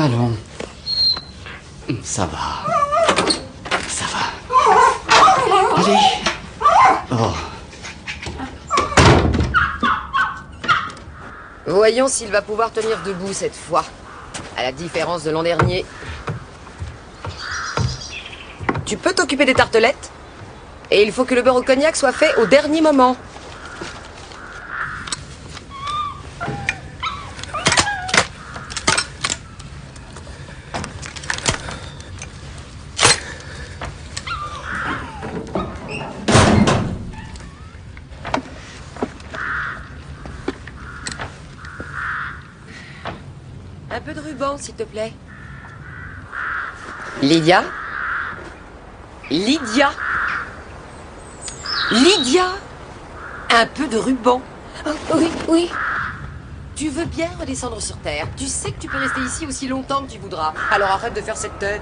Allons. Ça va. Ça va. Allez. Oh. Voyons s'il va pouvoir tenir debout cette fois. À la différence de l'an dernier. Tu peux t'occuper des tartelettes? Et il faut que le beurre au cognac soit fait au dernier moment. Un peu de ruban, s'il te plaît. Lydia? Lydia? Lydia? Un peu de ruban. Oh, oui, oui. Tu veux bien redescendre sur Terre. Tu sais que tu peux rester ici aussi longtemps que tu voudras. Alors arrête de faire cette tête.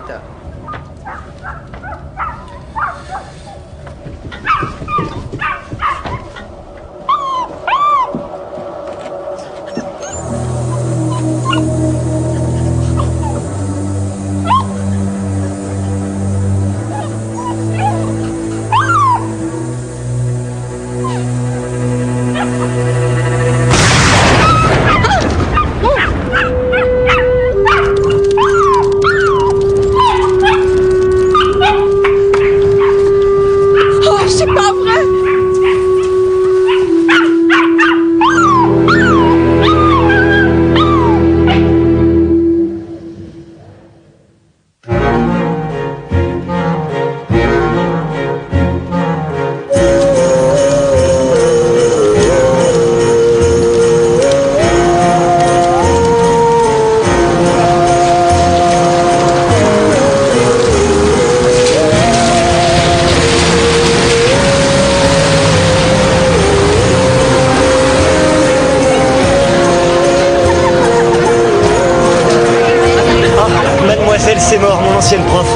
C'est mort, mon ancienne prof.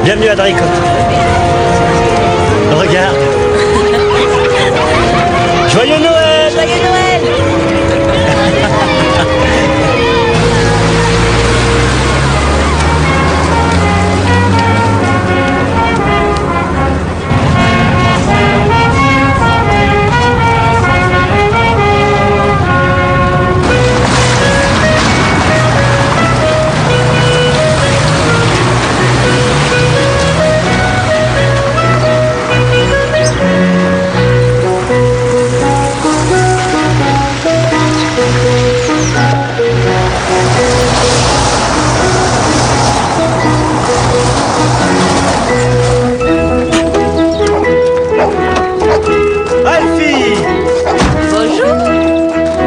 Bienvenue à Draycott. Regarde. Joyeux Noël! Joyeux Noël!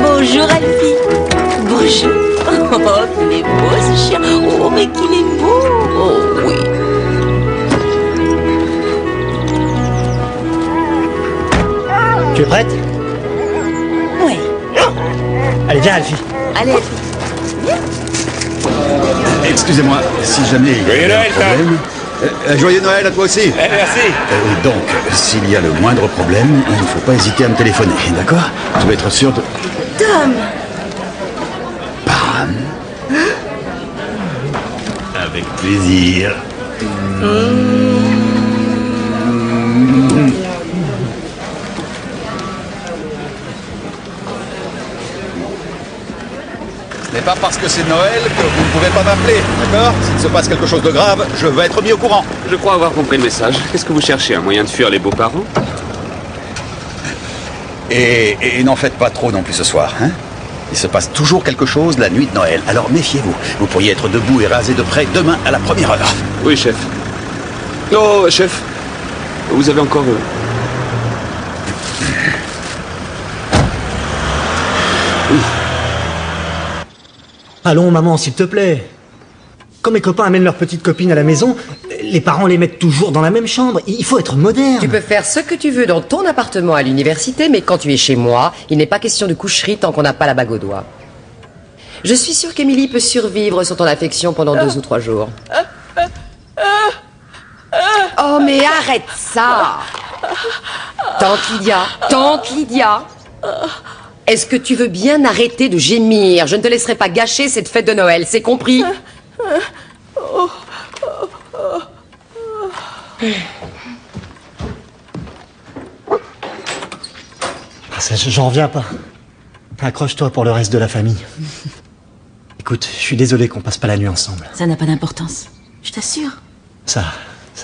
Bonjour Alfie. Bonjour. Oh, qu'il est beau ce chien. Oh, mais qu'il est beau. Oh, oui. Tu es prête? Oui. Allez, viens Alfie. Allez Alfie. Excusez-moi, si jamais il y a un problème... joyeux Noël à toi aussi. Merci. Donc, s'il y a le moindre problème, il ne faut pas hésiter à me téléphoner, d'accord? Tu veux être sûr de... Tom. Pam. Avec plaisir. Ce n'est pas parce que c'est Noël que vous ne pouvez pas m'appeler, d'accord? S'il se passe quelque chose de grave, je vais être mis au courant. Je crois avoir compris le message. Qu'est-ce que vous cherchez? Un moyen de fuir les beaux-parents? Et n'en faites pas trop non plus ce soir, hein? Il se passe toujours quelque chose la nuit de Noël, alors méfiez-vous. Vous pourriez être debout et rasé de près demain à la première heure. Oui, chef. Oh, chef. Vous avez encore... Allons, maman, s'il te plaît. Quand mes copains amènent leurs petites copines à la maison, les parents les mettent toujours dans la même chambre. Il faut être moderne. Tu peux faire ce que tu veux dans ton appartement à l'université, mais quand tu es chez moi, il n'est pas question de coucherie tant qu'on n'a pas la bague au doigt. Je suis sûre qu'Émilie peut survivre sur ton affection pendant 2 ou 3 jours. Oh, mais arrête ça! Tante Lydia, tante Lydia! Est-ce que tu veux bien arrêter de gémir? Je ne te laisserai pas gâcher cette fête de Noël, c'est compris? J'en reviens pas. Accroche-toi pour le reste de la famille. Écoute, je suis désolé qu'on passe pas la nuit ensemble. Ça n'a pas d'importance. Je t'assure. Ça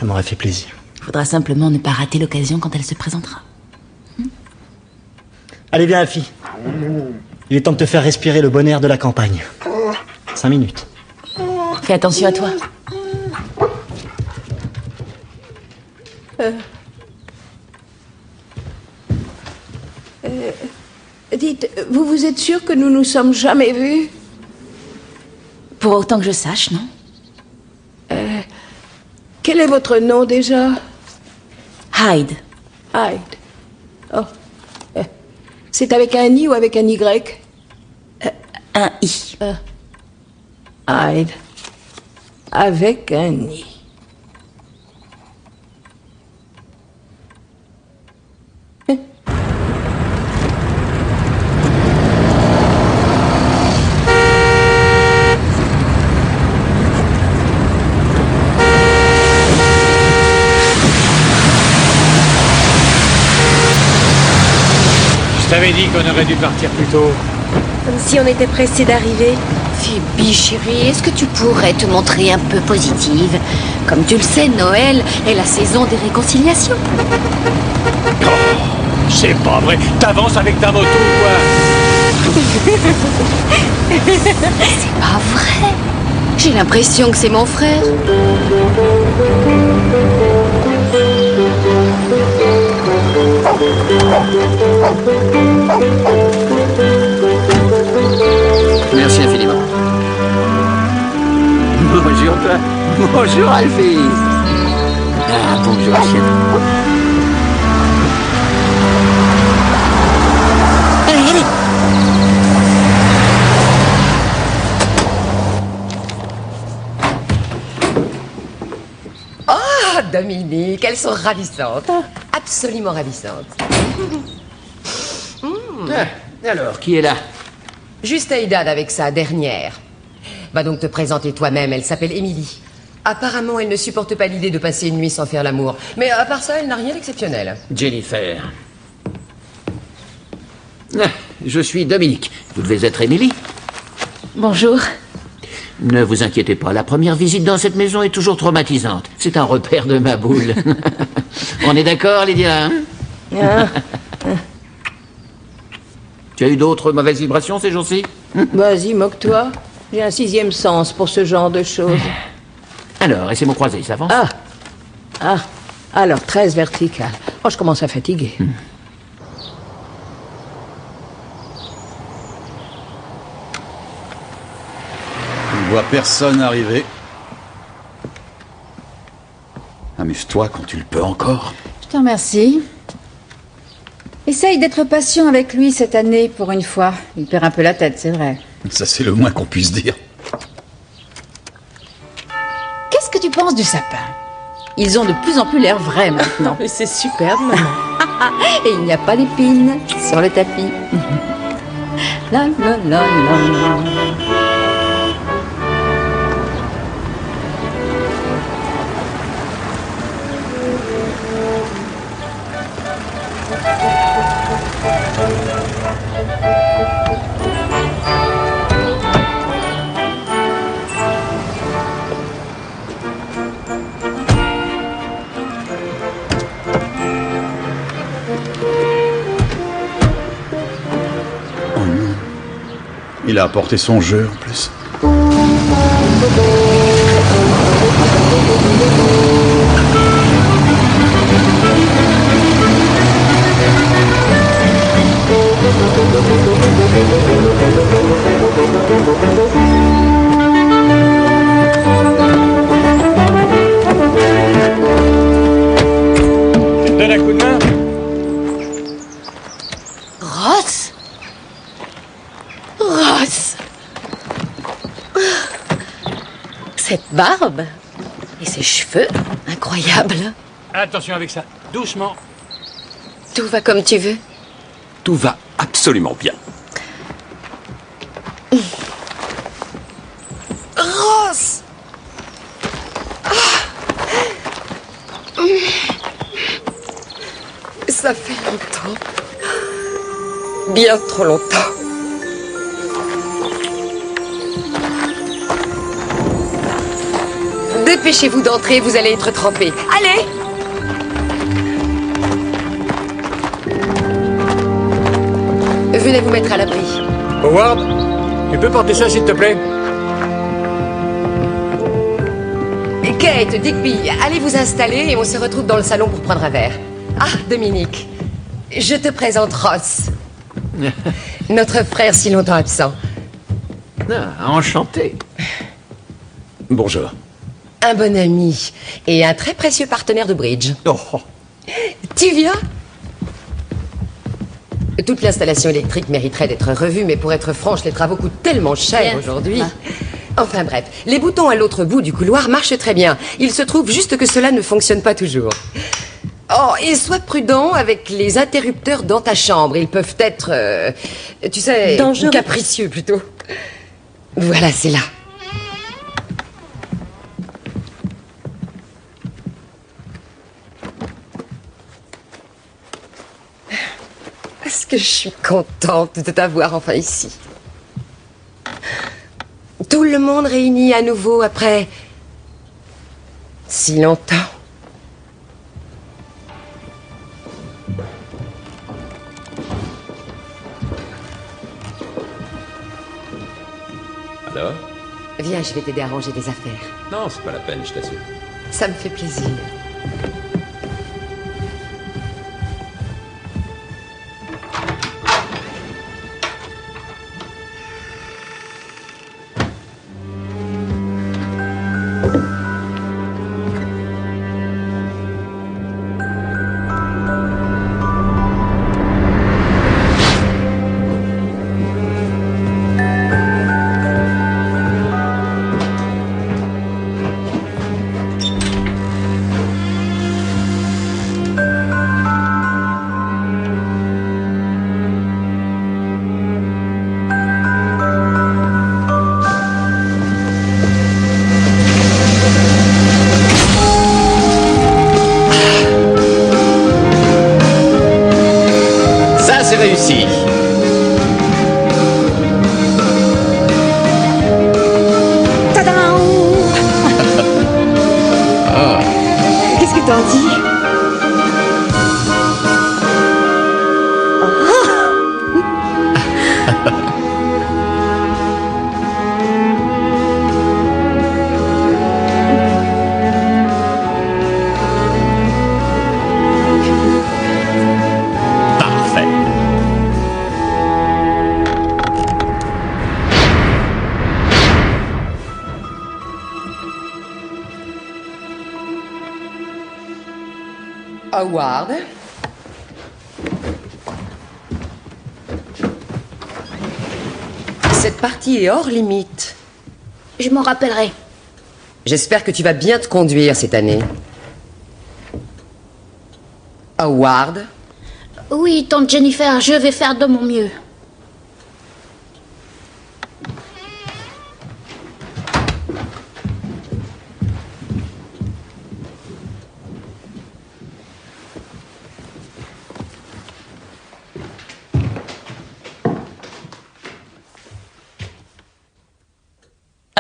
m'aurait fait plaisir. Faudra simplement ne pas rater l'occasion quand elle se présentera. Allez, viens, Alfie. Il est temps de te faire respirer le bon air de la campagne. 5 minutes. Fais attention à toi. Dites, vous vous êtes sûr que nous nous sommes jamais vus? Pour autant que je sache, non? Quel est votre nom déjà? Hyde. Hyde. Oh. C'est avec un I ou avec un Y? Un I. Hyde. Avec un I. Je t'avais dit qu'on aurait dû partir plus tôt. Comme si on était pressé d'arriver. Phoebe, chérie, est-ce que tu pourrais te montrer un peu positive? Comme tu le sais, Noël est la saison des réconciliations. Oh, c'est pas vrai. T'avances avec ta moto, quoi. C'est pas vrai. J'ai l'impression que c'est mon frère. Merci infiniment. Bonjour toi. Bonjour Alfie. Ah, bonjour chien. Allez, allez. Oh, Dominique, elles sont ravissantes. Absolument ravissantes. Alors, qui est là? Juste Aïdad avec sa dernière. Va donc te présenter toi-même, elle s'appelle Émilie. Apparemment, elle ne supporte pas l'idée de passer une nuit sans faire l'amour. Mais à part ça, elle n'a rien d'exceptionnel. Jennifer. Ah, je suis Dominique. Vous devez être Émilie. Bonjour. Ne vous inquiétez pas, la première visite dans cette maison est toujours traumatisante. C'est un repère de ma boule. On est d'accord, Lydia, hein? Tu as eu d'autres mauvaises vibrations ces jours-ci? Vas-y, moque-toi. J'ai un 6e sens pour ce genre de choses. Alors, et c'est mon croisé, ça avance? Alors 13 verticales. Oh, je commence à fatiguer. Je ne vois personne arriver. Amuse-toi quand tu le peux encore. Je te remercie. Essaye d'être patient avec lui cette année, pour une fois. Il perd un peu la tête, c'est vrai. Ça, c'est le moins qu'on puisse dire. Qu'est-ce que tu penses du sapin? Ils ont de plus en plus l'air vrais maintenant. Mais c'est superbe, maman. Et il n'y a pas d'épines sur le tapis. La la la la. Oh non. Il a apporté son jeu en plus. Tu te donnes un coup de main? Ross? Ross? Cette barbe et ces cheveux, incroyable. Attention avec ça. Doucement. Tout va comme tu veux. Tout va absolument absolument bien. Ross! Ça fait longtemps. Bien trop longtemps. Dépêchez-vous d'entrer, vous allez être trempés. Allez! Venez vous mettre à l'abri. Howard, tu peux porter ça, s'il te plaît? Kate, Digby, allez vous installer et on se retrouve dans le salon pour prendre un verre. Ah, Dominique, je te présente Ross. Notre frère si longtemps absent. Ah, enchanté. Bonjour. Un bon ami et un très précieux partenaire de bridge. Oh. Tu viens? Toute l'installation électrique mériterait d'être revue, mais pour être franche, les travaux coûtent tellement cher aujourd'hui. Enfin bref, les boutons à l'autre bout du couloir marchent très bien. Il se trouve juste que cela ne fonctionne pas toujours. Oh, et sois prudent avec les interrupteurs dans ta chambre. Ils peuvent être, tu sais, dangereux. Capricieux plutôt. Voilà, c'est là. Est-ce que je suis contente de t'avoir enfin ici? Tout le monde réuni à nouveau après si longtemps. Alors? Viens, je vais t'aider à ranger des affaires. Non, c'est pas la peine, je t'assure. Ça me fait plaisir. Réussi. Tadam! Qu'est-ce que t'en dis? Howard. Cette partie est hors limite. Je m'en rappellerai. J'espère que tu vas bien te conduire cette année. Howard. Oui, tante Jennifer, je vais faire de mon mieux.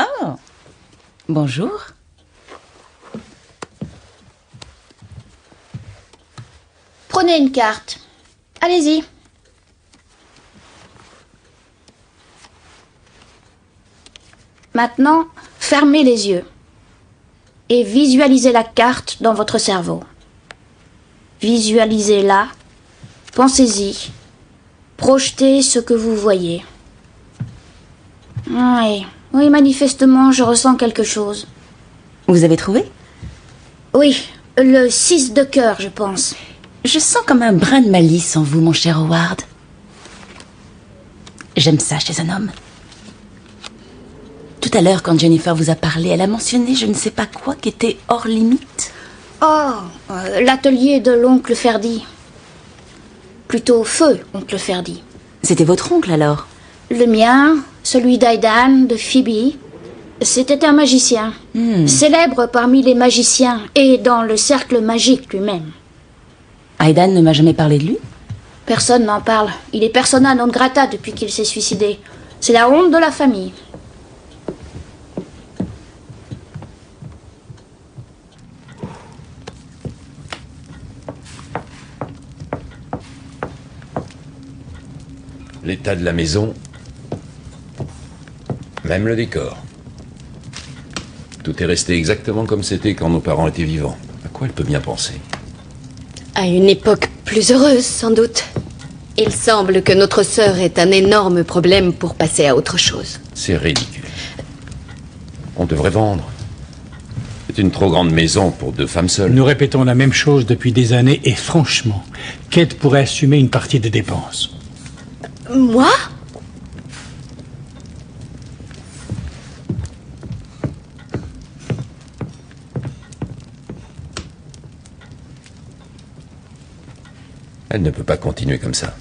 Oh, bonjour. Prenez une carte. Allez-y. Maintenant, fermez les yeux et visualisez la carte dans votre cerveau. Visualisez-la, pensez-y, projetez ce que vous voyez. Oui, manifestement, je ressens quelque chose. Vous avez trouvé? Oui, le 6 de cœur, je pense. Je sens comme un brin de malice en vous, mon cher Howard. J'aime ça chez un homme. Tout à l'heure, quand Jennifer vous a parlé, elle a mentionné je ne sais pas quoi qui était hors limite. Oh, l'atelier de l'oncle Ferdi. Plutôt feu, oncle Ferdi. C'était votre oncle alors? Le mien, celui d'Aidan, de Phoebe. C'était un magicien. Célèbre parmi les magiciens et dans le cercle magique lui-même. Aidan ne m'a jamais parlé de lui? Personne n'en parle. Il est persona non grata depuis qu'il s'est suicidé. C'est la honte de la famille. L'état de la maison, même le décor. Tout est resté exactement comme c'était quand nos parents étaient vivants. À quoi elle peut bien penser? À une époque plus heureuse, sans doute. Il semble que notre sœur ait un énorme problème pour passer à autre chose. C'est ridicule. On devrait vendre. C'est une trop grande maison pour 2 femmes seules. Nous répétons la même chose depuis des années et franchement, Kate pourrait assumer une partie des dépenses. Moi? Elle ne peut pas continuer comme ça.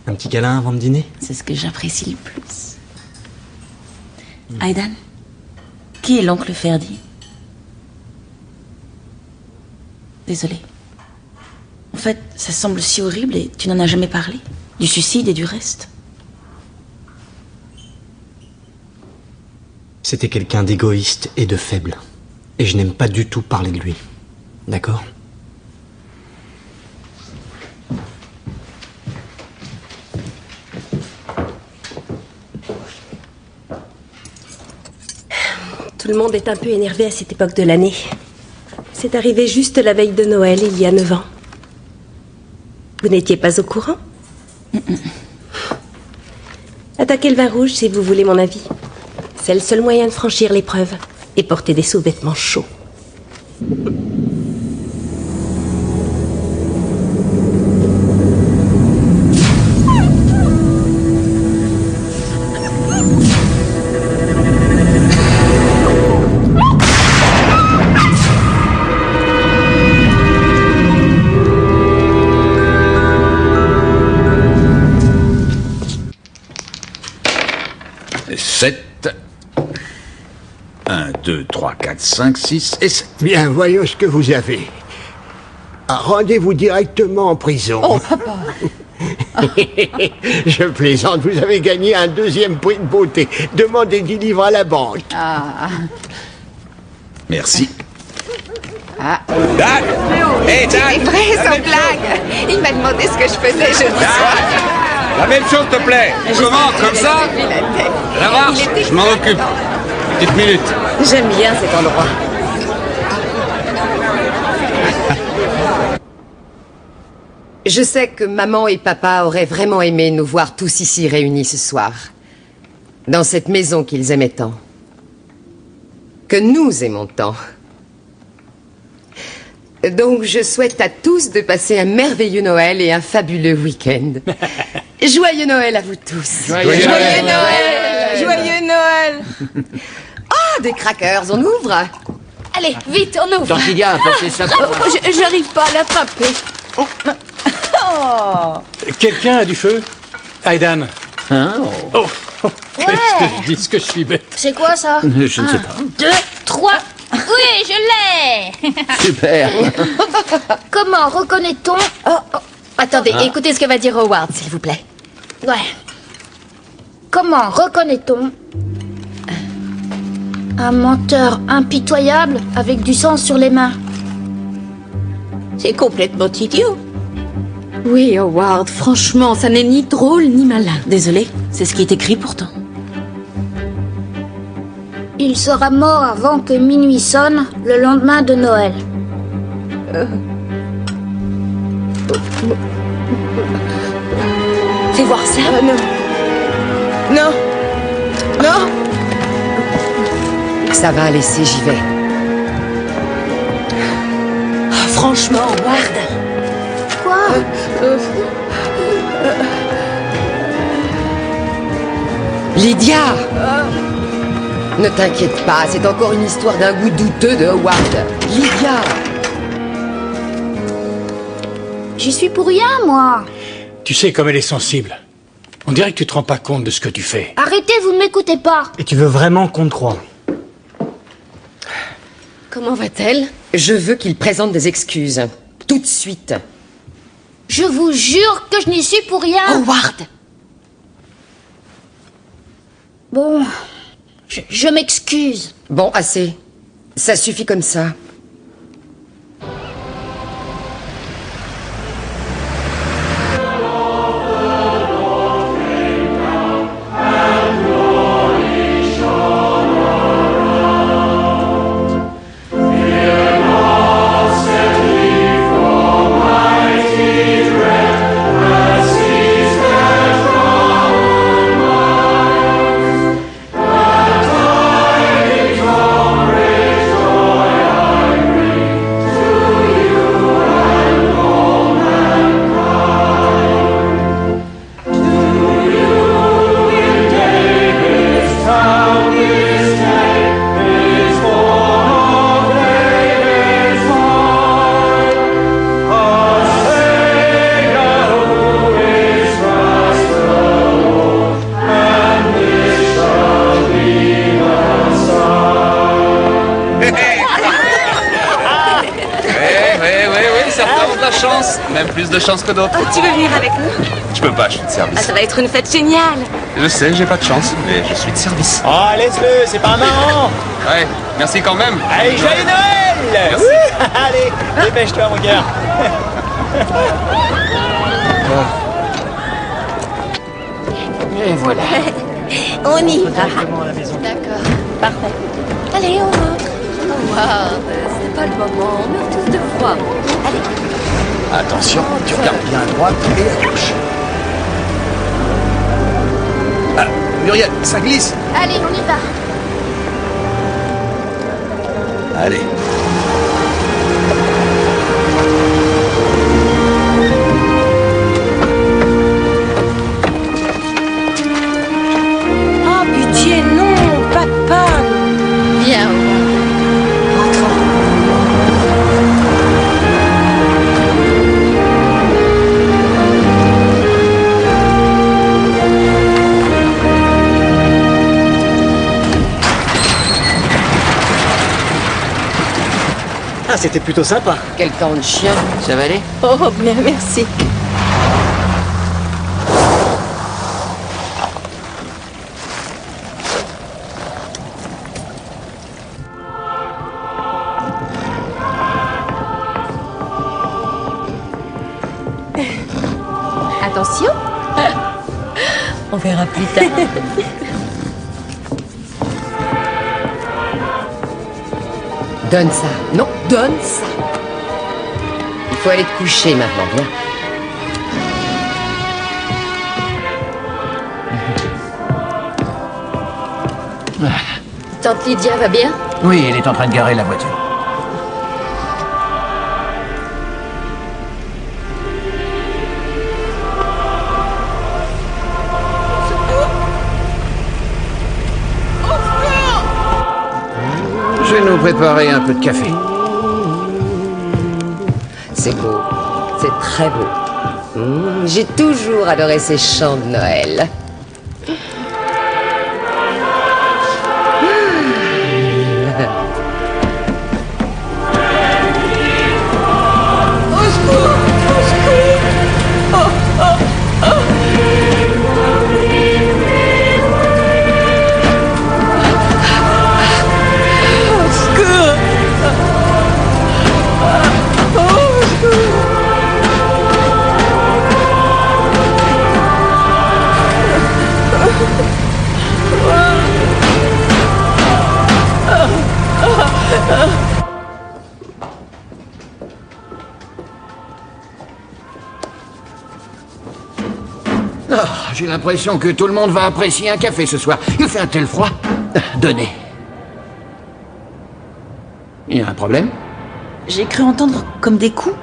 Un petit câlin avant de dîner? C'est ce que j'apprécie le plus. Aidan, qui est l'oncle Ferdi? Désolée. En fait, ça semble si horrible et tu n'en as jamais parlé. Du suicide et du reste. C'était quelqu'un d'égoïste et de faible. Et je n'aime pas du tout parler de lui. D'accord? Tout le monde est un peu énervé à cette époque de l'année. C'est arrivé juste la veille de Noël, il y a 9 ans. Vous n'étiez pas au courant? Attaquez le vin rouge si vous voulez mon avis. C'est le seul moyen de franchir l'épreuve et porter des sous-vêtements chauds. Sept. 1, 2, 3, 4, 5, 6 et 7. Bien, voyons ce que vous avez. Rendez-vous directement en prison. Oh, papa. Je plaisante, vous avez gagné un 2e prix de beauté. Demandez 10 livres à la banque. Ah. Merci. Ah. Dan! Hé, Dan! C'est vrai, sans blague. Il m'a demandé ce que je faisais jeudi soir. La même chose, te plaît. Comment, comme ça? La marche, je m'en occupe. Petite minute. J'aime bien cet endroit. Je sais que maman et papa auraient vraiment aimé nous voir tous ici réunis ce soir. Dans cette maison qu'ils aimaient tant. Que nous aimons tant. Donc je souhaite à tous de passer un merveilleux Noël et un fabuleux week-end. Joyeux Noël à vous tous. Joyeux Noël. Joyeux Noël. Ah, des crackers, on ouvre. Allez, vite, on ouvre. Tortilla, apportez ça pour moi. J'arrive pas à l'attraper. Quelqu'un a du feu? Aidan. Hein? Oh, qu'est-ce que je dis que je suis bête. C'est quoi ça? Je ne sais pas. 2, 3. Oui, je l'ai. Super. Comment reconnaît-on... Attendez, écoutez ce que va dire Howard, s'il vous plaît. Ouais. Comment reconnaît-on un menteur impitoyable avec du sang sur les mains? C'est complètement idiot. Oui, Howard, franchement, ça n'est ni drôle ni malin. Désolée, c'est ce qui est écrit pourtant. Il sera mort avant que minuit sonne, le lendemain de Noël. Fais voir ça. Non. Non. Non. Ça va, laisser, j'y vais. Franchement, Howard. Quoi? Lydia! Ne t'inquiète pas, c'est encore une histoire d'un goût douteux de Howard. Lydia! J'y suis pour rien, moi. Tu sais comme elle est sensible. On dirait que tu te rends pas compte de ce que tu fais. Arrêtez, vous ne m'écoutez pas. Et tu veux vraiment qu'on te croie? Comment va-t-elle? Je veux qu'il présente des excuses. Tout de suite. Je vous jure que je n'y suis pour rien. Howard! Bon, je m'excuse. Bon, assez. Ça suffit comme ça. Même plus de chance que d'autres. Oh, tu veux venir avec nous? Je peux pas, je suis de service. Ah, ça va être une fête géniale. Je sais, j'ai pas de chance, mais je suis de service. Oh, laisse-le, c'est pas marrant. Ouais, merci quand même. Allez, joyeux Noël. Merci. Allez, dépêche-toi, mon cœur. Et voilà. On y va. D'accord. Parfait. Allez, on rentre. Howard, c'est pas le moment. On meurt tous de froid. Allez. Attention, tu regardes bien à droite et à gauche. Ah, Muriel, ça glisse. Allez, on y va. Allez. Oh, pitié, non, papa. Viens, Howard. Ah, c'était plutôt sympa. Quel temps de chien. Ça va aller? Oh, bien, merci. Attention. On verra plus tard. Donne ça. Non, donne ça. Il faut aller te coucher maintenant, viens. Tante Lydia va bien? Oui, elle est en train de garer la voiture. Je vais nous préparer un peu de café. C'est beau. C'est très beau. J'ai toujours adoré ces chants de Noël. Oh, j'ai l'impression que tout le monde va apprécier un café ce soir. Il fait un tel froid. Donnez. Il y a un problème? J'ai cru entendre comme des coups.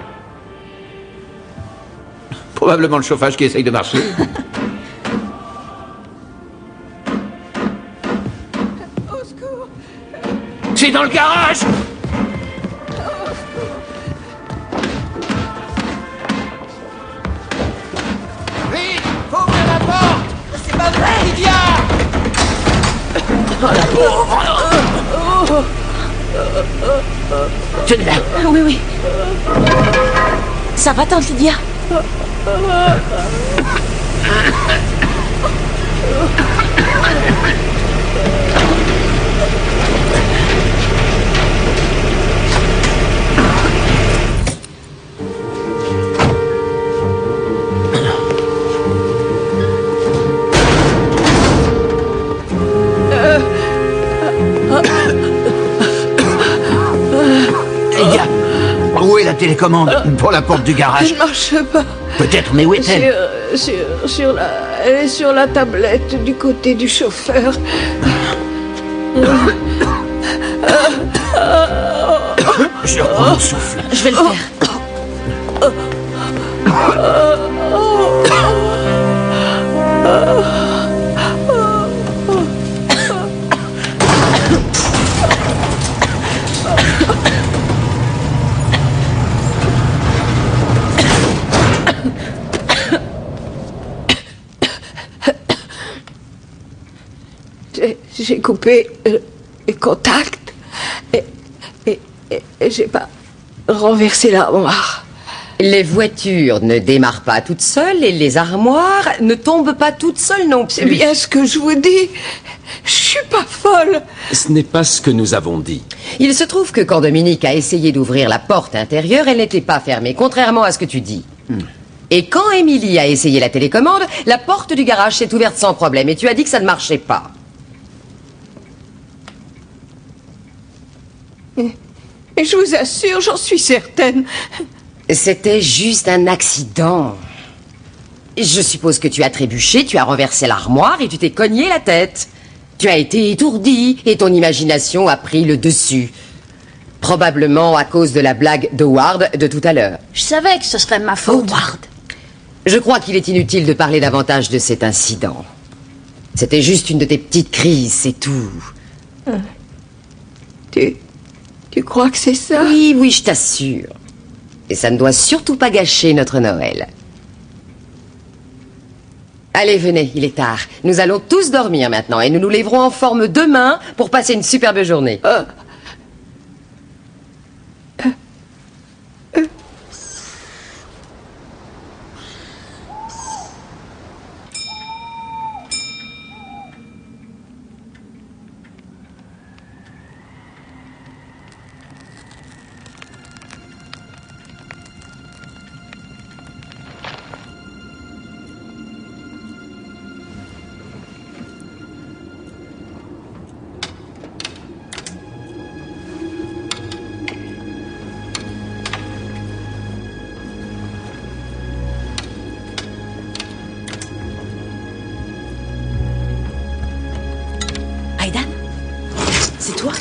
Probablement le chauffage qui essaye de marcher. C'est dans le garage! Tenez-la. Oui, oui. Ça va, tante Lydia? Les gars, où est la télécommande pour la porte du garage? Elle marche pas. Peut-être, mais où est-elle? Elle est sur la tablette du côté du chauffeur. Je reprends mon souffle. Je vais le faire. J'ai coupé les contacts et j'ai pas renversé l'armoire. Les voitures ne démarrent pas toutes seules et les armoires ne tombent pas toutes seules non plus. C'est bien ce que je vous dis. Je suis pas folle. Ce n'est pas ce que nous avons dit. Il se trouve que quand Dominique a essayé d'ouvrir la porte intérieure, elle n'était pas fermée, contrairement à ce que tu dis. Et quand Émilie a essayé la télécommande, la porte du garage s'est ouverte sans problème et tu as dit que ça ne marchait pas. Et je vous assure, j'en suis certaine. C'était juste un accident. Je suppose que tu as trébuché, tu as renversé l'armoire et tu t'es cogné la tête. Tu as été étourdi et ton imagination a pris le dessus. Probablement à cause de la blague d'Howard de tout à l'heure. Je savais que ce serait ma faute. Howard. Je crois qu'il est inutile de parler davantage de cet incident. C'était juste une de tes petites crises, c'est tout. Tu crois que c'est ça? Oui, oui, je t'assure. Et ça ne doit surtout pas gâcher notre Noël. Allez, venez, il est tard. Nous allons tous dormir maintenant et nous nous lèverons en forme demain pour passer une superbe journée. Aidan, c'est toi?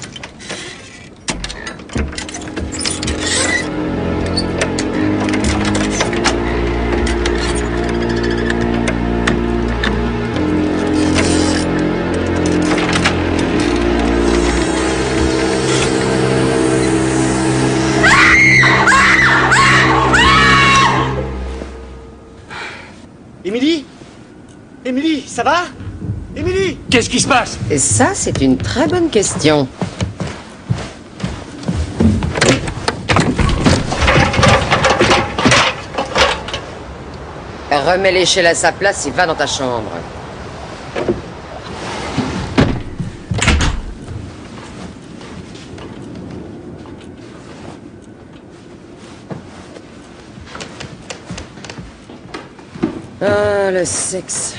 Émilie? Émilie, ça va? Émilie! Qu'est-ce qui se passe? Et ça, c'est une très bonne question. Remets l'échelle à sa place et va dans ta chambre. Ah, le sexe.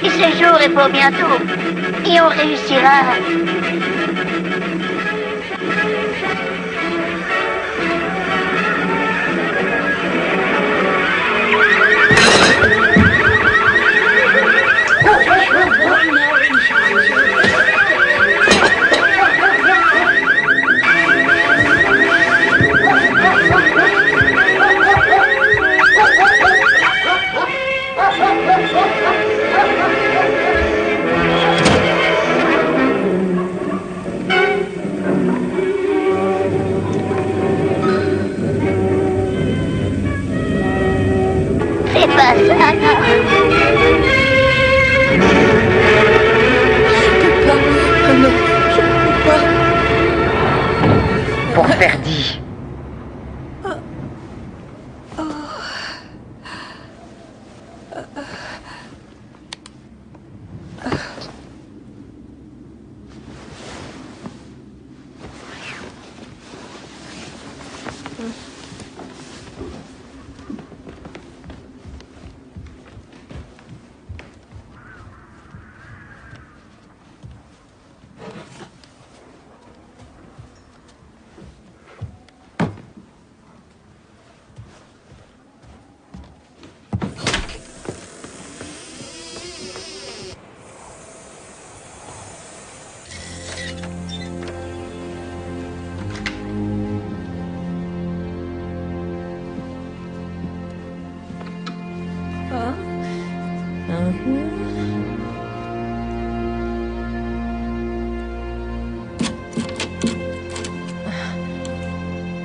Et ce jour est pour bientôt. Et on réussira.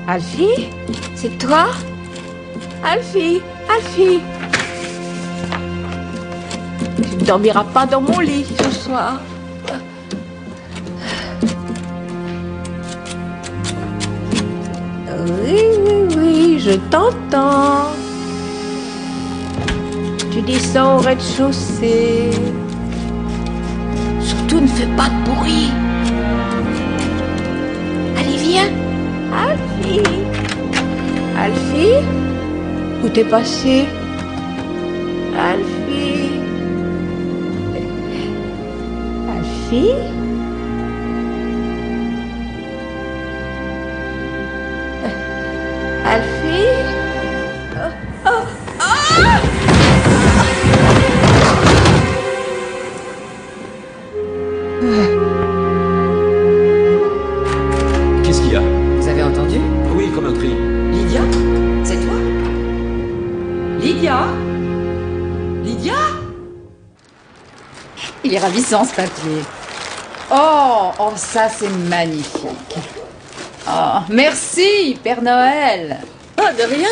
Alfie? C'est toi? Alfie? Alfie? Tu ne dormiras pas dans mon lit ce soir. Oui, oui, oui, je t'entends. Tu descends au rez-de-chaussée. Surtout ne fais pas de bruit. Allez, viens. Alfie. Alfie? Où t'es passé? Alfie. Alfie? Alfie? Oh, oh, oh! Qu'est-ce qu'il y a? Vous avez entendu? Oui, comme un cri. Lydia? C'est toi? Lydia? Lydia? Il est ravissant ce papier. Oh, oh, ça c'est magnifique. Oh, merci, Père Noël. Oh, de rien.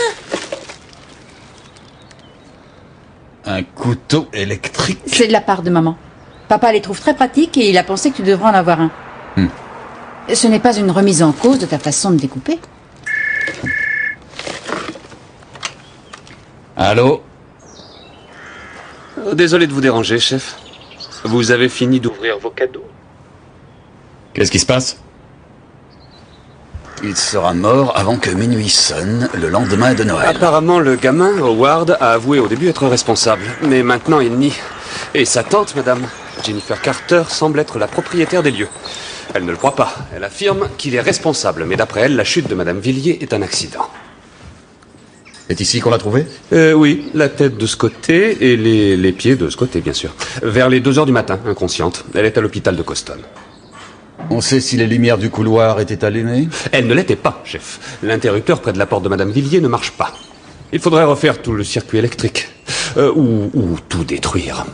Un couteau électrique. C'est de la part de maman. Papa les trouve très pratiques et il a pensé que tu devrais en avoir un. Ce n'est pas une remise en cause de ta façon de découper. Allô? Désolé de vous déranger, chef. Vous avez fini d'ouvrir vos cadeaux? Qu'est-ce qui se passe? Il sera mort avant que minuit sonne le lendemain de Noël. Apparemment, le gamin, Howard, a avoué au début être responsable. Mais maintenant, il nie. Et sa tante, madame, Jennifer Carter, semble être la propriétaire des lieux. Elle ne le croit pas. Elle affirme qu'il est responsable. Mais d'après elle, la chute de madame Villiers est un accident. C'est ici qu'on l'a trouvé? Oui, la tête de ce côté et les pieds de ce côté, bien sûr. Vers les 2 heures du matin, inconsciente. Elle est à l'hôpital de Coston. On sait si les lumières du couloir étaient allumées? Elle ne l'était pas, chef. L'interrupteur près de la porte de madame Villiers ne marche pas. Il faudrait refaire tout le circuit électrique. Ou tout détruire.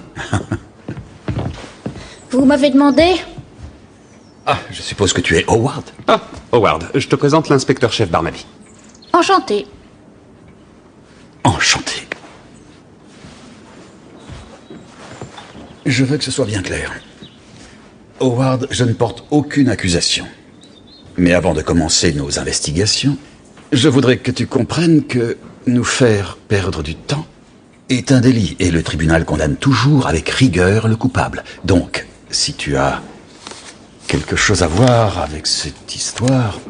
Vous m'avez demandé? Ah, je suppose que tu es Howard. Ah, Howard, je te présente l'inspecteur-chef Barnaby. Enchanté. Enchanté. Je veux que ce soit bien clair. Howard, je ne porte aucune accusation. Mais avant de commencer nos investigations, je voudrais que tu comprennes que nous faire perdre du temps est un délit et le tribunal condamne toujours avec rigueur le coupable. Donc, si tu as quelque chose à voir avec cette histoire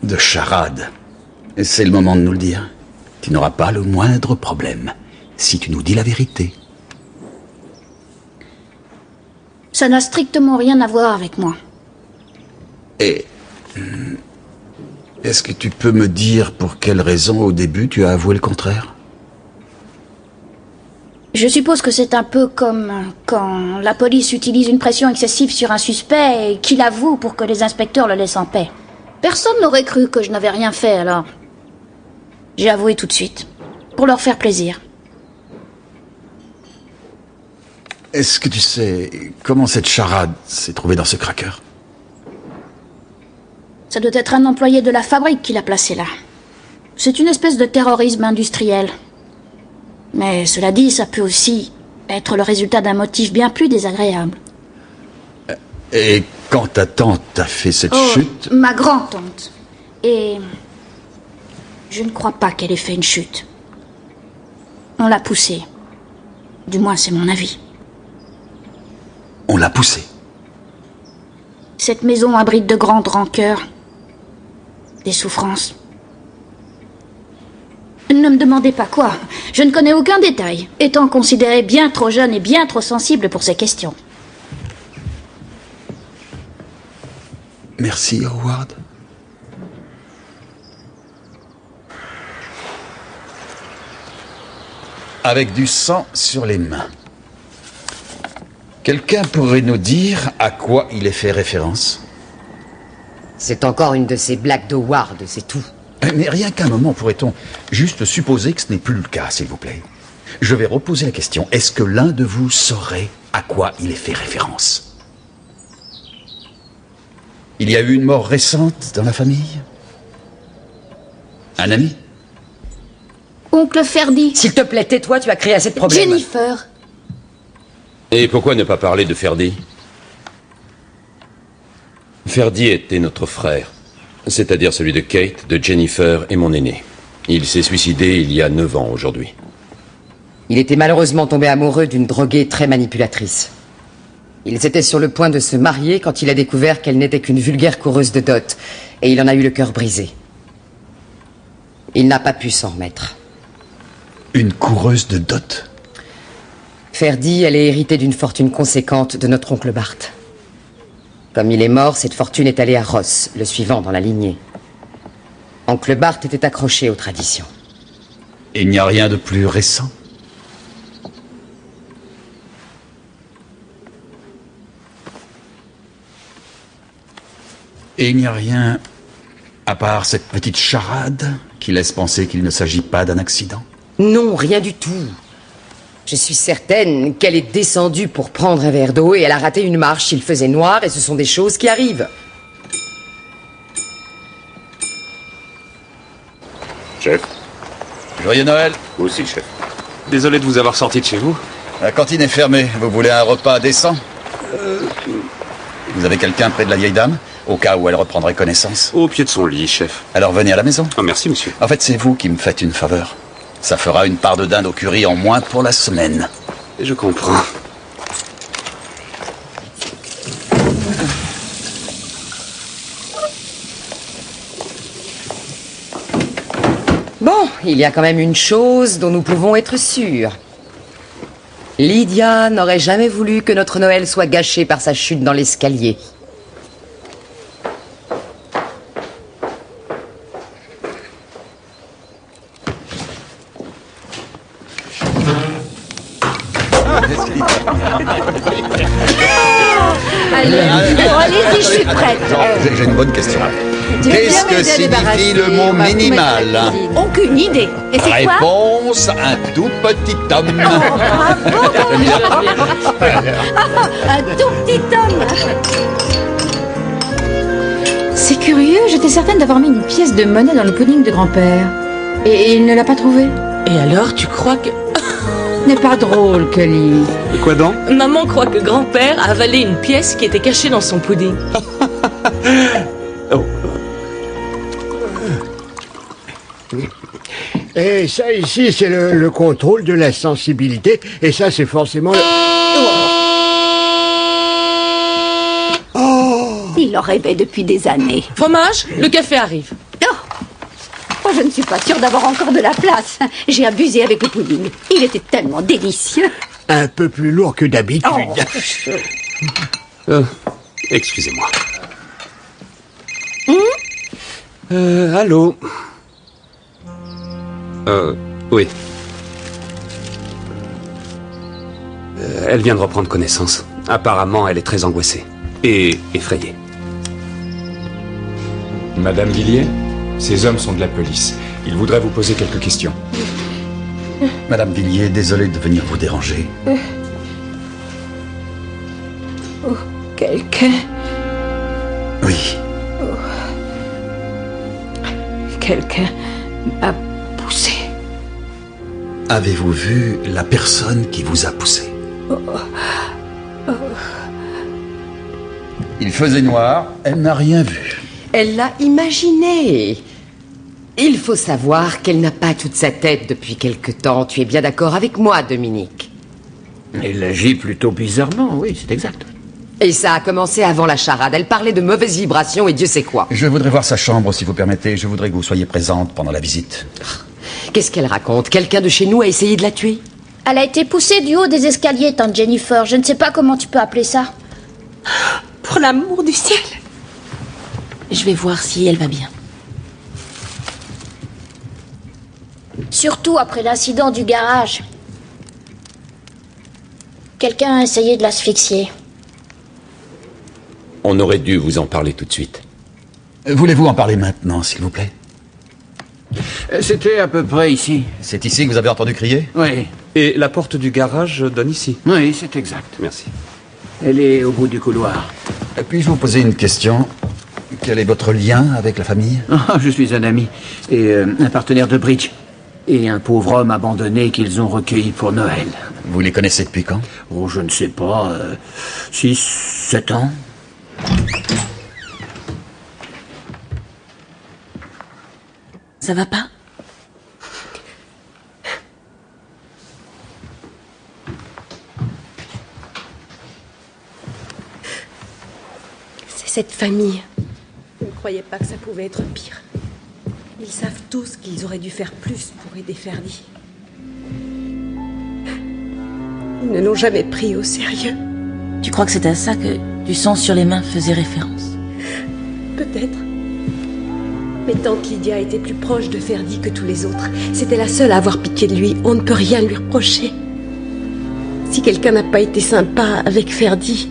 de charade, c'est le moment de nous le dire. Tu n'auras pas le moindre problème si tu nous dis la vérité. Ça n'a strictement rien à voir avec moi. Et est-ce que tu peux me dire pour quelle raison au début tu as avoué le contraire? Je suppose que c'est un peu comme quand la police utilise une pression excessive sur un suspect et qu'il avoue pour que les inspecteurs le laissent en paix. Personne n'aurait cru que je n'avais rien fait, alors j'ai avoué tout de suite, pour leur faire plaisir. Est-ce que tu sais comment cette charade s'est trouvée dans ce cracker? Ça doit être un employé de la fabrique qui l'a placé là. C'est une espèce de terrorisme industriel. Mais cela dit, ça peut aussi être le résultat d'un motif bien plus désagréable. Et quand ta tante a fait cette chute... Ma grand-tante. Et je ne crois pas qu'elle ait fait une chute. On l'a poussée. Du moins, c'est mon avis. On l'a poussée. Cette maison abrite de grandes rancœurs, des souffrances. Ne me demandez pas quoi. Je ne connais aucun détail, étant considéré bien trop jeune et bien trop sensible pour ces questions. Merci, Howard. Avec du sang sur les mains. Quelqu'un pourrait nous dire à quoi il est fait référence? C'est encore une de ces blagues d'Howard, c'est tout. Mais rien qu'un moment, pourrait-on juste supposer que ce n'est plus le cas, s'il vous plaît? Je vais reposer la question. Est-ce que l'un de vous saurait à quoi il est fait référence? Il y a eu une mort récente dans la famille? Un ami? Oncle Ferdi. S'il te plaît, tais-toi, tu as créé assez de problèmes. Jennifer. Et pourquoi ne pas parler de Ferdi? Ferdi était notre frère, c'est-à-dire celui de Kate, de Jennifer et mon aîné. Il s'est suicidé il y a 9 ans aujourd'hui. Il était malheureusement tombé amoureux d'une droguée très manipulatrice. Ils étaient sur le point de se marier quand il a découvert qu'elle n'était qu'une vulgaire coureuse de dot, et il en a eu le cœur brisé. Il n'a pas pu s'en remettre. Une coureuse de dot? Ferdi, elle est héritée d'une fortune conséquente de notre oncle Bart. Comme il est mort, cette fortune est allée à Ross, le suivant dans la lignée. Oncle Bart était accroché aux traditions. Il n'y a rien de plus récent? Et il n'y a rien, à part cette petite charade, qui laisse penser qu'il ne s'agit pas d'un accident? Non, rien du tout. Je suis certaine qu'elle est descendue pour prendre un verre d'eau et elle a raté une marche. Il faisait noir et ce sont des choses qui arrivent. Chef. Joyeux Noël. Vous aussi, chef. Désolé de vous avoir sorti de chez vous. La cantine est fermée. Vous voulez un repas décent? Vous avez quelqu'un près de la vieille dame? Au cas où elle reprendrait connaissance. Au pied de son lit, chef. Alors venez à la maison. Oh, merci, monsieur. En fait, c'est vous qui me faites une faveur. Ça fera une part de dinde au curry en moins pour la semaine. Je comprends. Bon, il y a quand même une chose dont nous pouvons être sûrs. Lydia n'aurait jamais voulu que notre Noël soit gâché par sa chute dans l'escalier. Allez-y, je suis prête. J'ai une bonne question. Qu'est-ce que signifie le mot minimal? Aucune idée. Et c'est quoi? Réponse, un tout petit homme. Un tout petit homme. C'est curieux, j'étais certaine d'avoir mis une pièce de monnaie dans le pudding de grand-père. Et il ne l'a pas trouvée. Et alors, tu crois que... N'est pas drôle, Kelly. Quoi donc? Maman croit que grand-père a avalé une pièce qui était cachée dans son pudding. Oh. Et ça ici, c'est le contrôle de la sensibilité. Et ça, c'est forcément... Il en rêvait depuis des années. Fromage, le café arrive. Oh, je ne suis pas sûre d'avoir encore de la place. J'ai abusé avec le pudding. Il était tellement délicieux. Un peu plus lourd que d'habitude. Excusez-moi. Allô? Oui. Elle vient de reprendre connaissance. Apparemment, elle est très angoissée. Et effrayée. Madame Villiers, ces hommes sont de la police. Ils voudraient vous poser quelques questions. Madame Villiers, désolé de venir vous déranger. Oh, quelqu'un... Oui. Oh. Quelqu'un m'a poussé. Avez-vous vu la personne qui vous a poussé? Oh. Oh. Il faisait noir, elle n'a rien vu. Elle l'a imaginé. Il faut savoir qu'elle n'a pas toute sa tête depuis quelque temps. Tu es bien d'accord avec moi, Dominique? Elle agit plutôt bizarrement, oui, c'est exact. Et ça a commencé avant la charade. Elle parlait de mauvaises vibrations et Dieu sait quoi. Je voudrais voir sa chambre, si vous permettez. Je voudrais que vous soyez présente pendant la visite. Qu'est-ce qu'elle raconte? Quelqu'un de chez nous a essayé de la tuer? Elle a été poussée du haut des escaliers, tante Jennifer. Je ne sais pas comment tu peux appeler ça. Pour l'amour du ciel. Je vais voir si elle va bien. Surtout après l'incident du garage. Quelqu'un a essayé de l'asphyxier. On aurait dû vous en parler tout de suite. Voulez-vous en parler maintenant, s'il vous plaît? C'était à peu près ici. C'est ici que vous avez entendu crier? Oui. Et la porte du garage donne ici? Oui, c'est exact. Merci. Elle est au bout du couloir. Puis-je vous poser une question? Quel est votre lien avec la famille? Ah, je suis un ami et un partenaire de bridge. Et un pauvre homme abandonné qu'ils ont recueilli pour Noël. Vous les connaissez depuis quand? Oh, je ne sais pas. 6, 7 ans. Ça va pas? C'est cette famille. Je ne croyais pas que ça pouvait être pire. Ils savent tous qu'ils auraient dû faire plus pour aider Ferdi. Ils ne l'ont jamais pris au sérieux. Tu crois que c'est à ça que du sang sur les mains faisait référence? Peut-être. Mais tante Lydia était plus proche de Ferdi que tous les autres. C'était la seule à avoir pitié de lui. On ne peut rien lui reprocher. Si quelqu'un n'a pas été sympa avec Ferdi,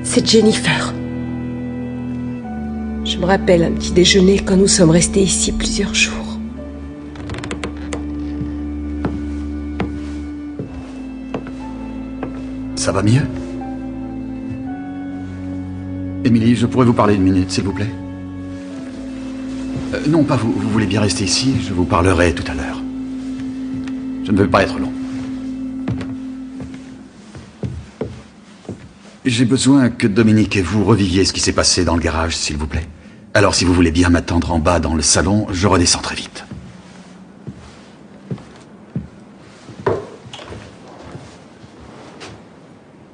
c'est Jennifer. Je me rappelle un petit déjeuner quand nous sommes restés ici plusieurs jours. Ça va mieux? Émilie, je pourrais vous parler une minute, s'il vous plaît? Non, pas vous. Vous voulez bien rester ici? Je vous parlerai tout à l'heure. Je ne veux pas être long. J'ai besoin que Dominique et vous reviviez ce qui s'est passé dans le garage, s'il vous plaît. Alors, si vous voulez bien m'attendre en bas dans le salon, je redescends très vite.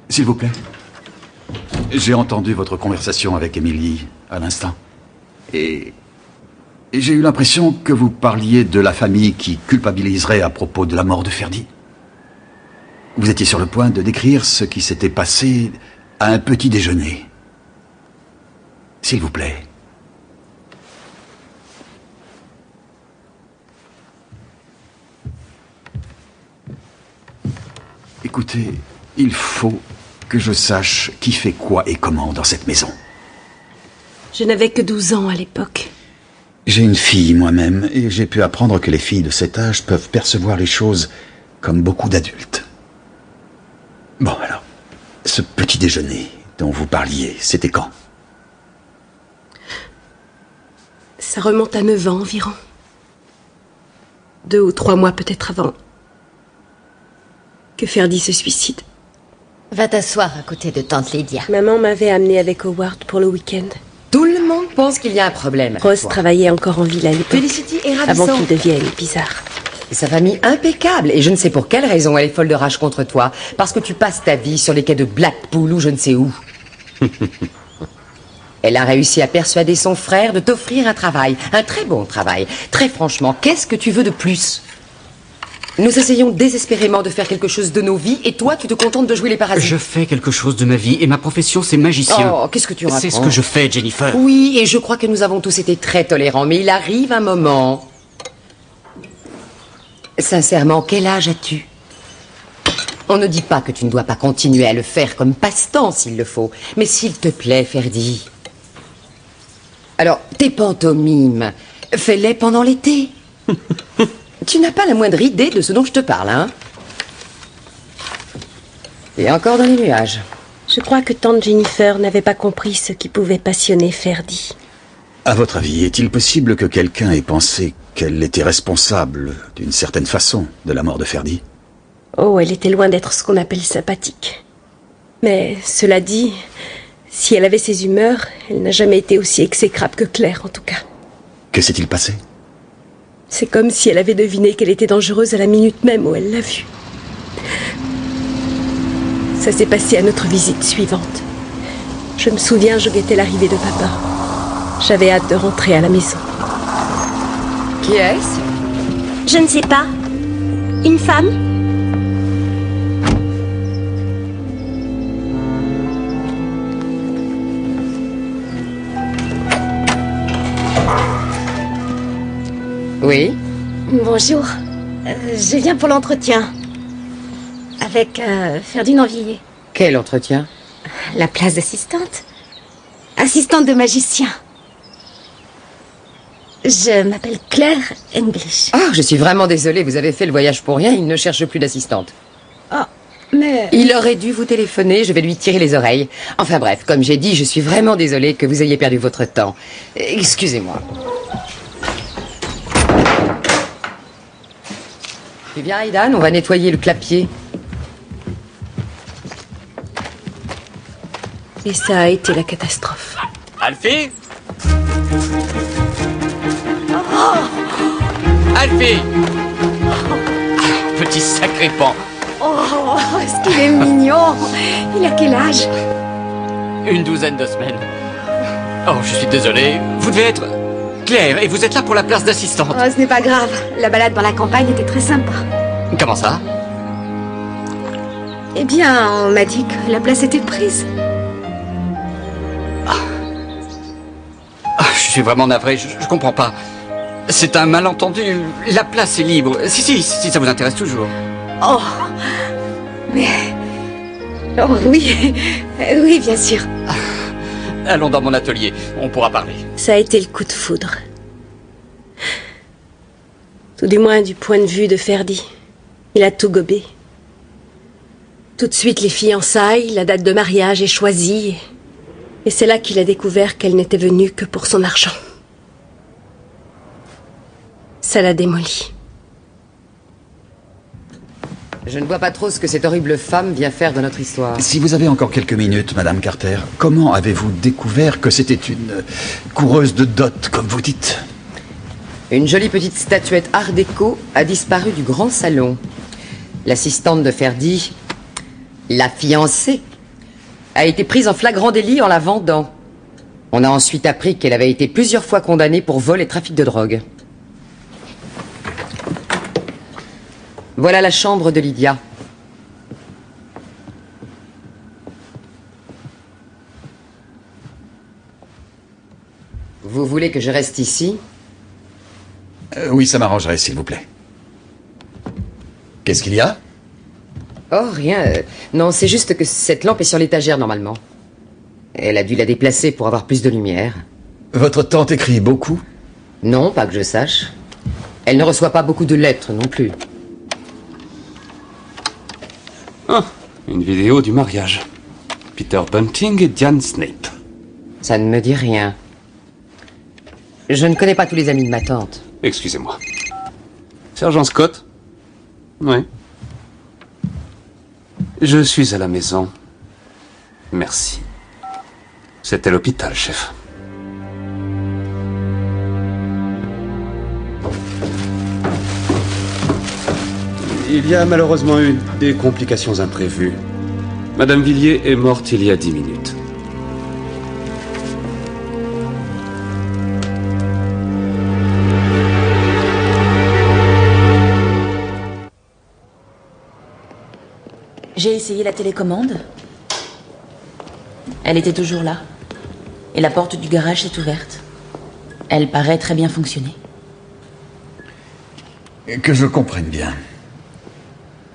S'il vous plaît. J'ai entendu votre conversation avec Émilie à l'instant. Et j'ai eu l'impression que vous parliez de la famille qui culpabiliserait à propos de la mort de Ferdi. Vous étiez sur le point de décrire ce qui s'était passé à un petit déjeuner. S'il vous plaît. Écoutez, il faut que je sache qui fait quoi et comment dans cette maison. Je n'avais que 12 ans à l'époque. J'ai une fille moi-même et j'ai pu apprendre que les filles de cet âge peuvent percevoir les choses comme beaucoup d'adultes. Bon alors, ce petit déjeuner dont vous parliez, c'était quand? Ça remonte à 9 ans environ. 2 ou 3 mois peut-être avant que Ferdi se suicide. Va t'asseoir à côté de tante Lydia. Maman m'avait amenée avec Howard pour le week-end. Tout le monde pense qu'il y a un problème. Rose travaillait encore en ville à l'époque. Felicity est ravissante. Avant qu'il devienne bizarre. Et sa famille impeccable. Et je ne sais pour quelle raison elle est folle de rage contre toi. Parce que tu passes ta vie sur les quais de Blackpool ou je ne sais où. Elle a réussi à persuader son frère de t'offrir un travail. Un très bon travail. Très franchement, qu'est-ce que tu veux de plus? Nous essayons désespérément de faire quelque chose de nos vies et toi, tu te contentes de jouer les parasites. Je fais quelque chose de ma vie et ma profession, c'est magicien. Oh, qu'est-ce que tu racontes? C'est ce que je fais, Jennifer. Oui, et je crois que nous avons tous été très tolérants, mais il arrive un moment. Sincèrement, quel âge as-tu? On ne dit pas que tu ne dois pas continuer à le faire comme passe-temps s'il le faut, mais s'il te plaît, Ferdi. Alors, tes pantomimes, fais-les pendant l'été. Tu n'as pas la moindre idée de ce dont je te parle, hein? Et encore dans les nuages. Je crois que tante Jennifer n'avait pas compris ce qui pouvait passionner Ferdi. À votre avis, est-il possible que quelqu'un ait pensé qu'elle était responsable, d'une certaine façon, de la mort de Ferdi? Oh, elle était loin d'être ce qu'on appelle sympathique. Mais, cela dit, si elle avait ses humeurs, elle n'a jamais été aussi exécrable que Claire, en tout cas. Que s'est-il passé? C'est comme si elle avait deviné qu'elle était dangereuse à la minute même où elle l'a vue. Ça s'est passé à notre visite suivante. Je me souviens, je guettais l'arrivée de papa. J'avais hâte de rentrer à la maison. Qui est-ce? Je ne sais pas. Une femme? Oui? Bonjour. Je viens pour l'entretien. Avec Ferdinand Villiers. Quel entretien? La place d'assistante. Assistante de magicien. Je m'appelle Claire English. Ah, je suis vraiment désolée, vous avez fait le voyage pour rien, il ne cherche plus d'assistante. Oh, Mais... Il aurait dû vous téléphoner, je vais lui tirer les oreilles. Enfin bref, comme j'ai dit, je suis vraiment désolée que vous ayez perdu votre temps. Excusez-moi. Tu viens, Aidan, on va nettoyer le clapier. Et ça a été la catastrophe. Alfie Alfie Petit sacré pan. Oh, est-ce qu'il est mignon. Il a quel âge? Une douzaine de semaines. Oh, je suis désolé. Vous devez être Claire, et vous êtes là pour la place d'assistante. Oh, ce n'est pas grave. La balade dans la campagne était très sympa. Comment ça? Eh bien, on m'a dit que la place était prise. Je suis vraiment navré, je comprends pas. C'est un malentendu. La place est libre. Si, ça vous intéresse toujours. Oh, mais... Oh, oui, oui, bien sûr. Allons dans mon atelier, on pourra parler. Ça a été le coup de foudre. Tout du moins du point de vue de Ferdy. Il a tout gobé. Tout de suite les fiançailles, la date de mariage est choisie. Et c'est là qu'il a découvert qu'elle n'était venue que pour son argent. Ça l'a démoli. Je ne vois pas trop ce que cette horrible femme vient faire dans notre histoire. Si vous avez encore quelques minutes, Madame Carter, comment avez-vous découvert que c'était une coureuse de dot, comme vous dites? Une jolie petite statuette art déco a disparu du grand salon. L'assistante de Ferdy, la fiancée, a été prise en flagrant délit en la vendant. On a ensuite appris qu'elle avait été plusieurs fois condamnée pour vol et trafic de drogue. Voilà la chambre de Lydia. Vous voulez que je reste ici? Oui, ça m'arrangerait, s'il vous plaît. Qu'est-ce qu'il y a? Oh, rien. Non, c'est juste que cette lampe est sur l'étagère, normalement. Elle a dû la déplacer pour avoir plus de lumière. Votre tante écrit beaucoup? Non, pas que je sache. Elle ne reçoit pas beaucoup de lettres non plus. Ah, une vidéo du mariage. Peter Bunting et Diane Snape. Ça ne me dit rien. Je ne connais pas tous les amis de ma tante. Excusez-moi. Sergent Scott? Oui. Je suis à la maison. Merci. C'était l'hôpital, chef. Il y a malheureusement eu des complications imprévues. Madame Villiers est morte il y a 10 minutes. J'ai essayé la télécommande. Elle était toujours là. Et la porte du garage s'est ouverte. Elle paraît très bien fonctionner. Que je comprenne bien.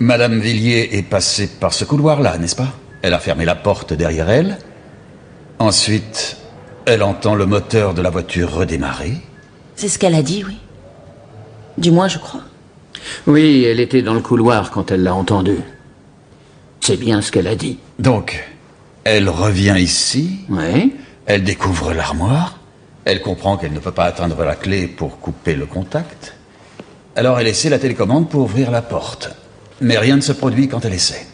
Madame Villiers est passée par ce couloir-là, n'est-ce pas? Elle a fermé la porte derrière elle. Ensuite, elle entend le moteur de la voiture redémarrer. C'est ce qu'elle a dit, oui. Du moins, je crois. Oui, elle était dans le couloir quand elle l'a entendu. C'est bien ce qu'elle a dit. Donc, elle revient ici. Oui. Elle découvre l'armoire. Elle comprend qu'elle ne peut pas atteindre la clé pour couper le contact. Alors elle essaie la télécommande pour ouvrir la porte. Mais rien ne se produit quand elle essaie.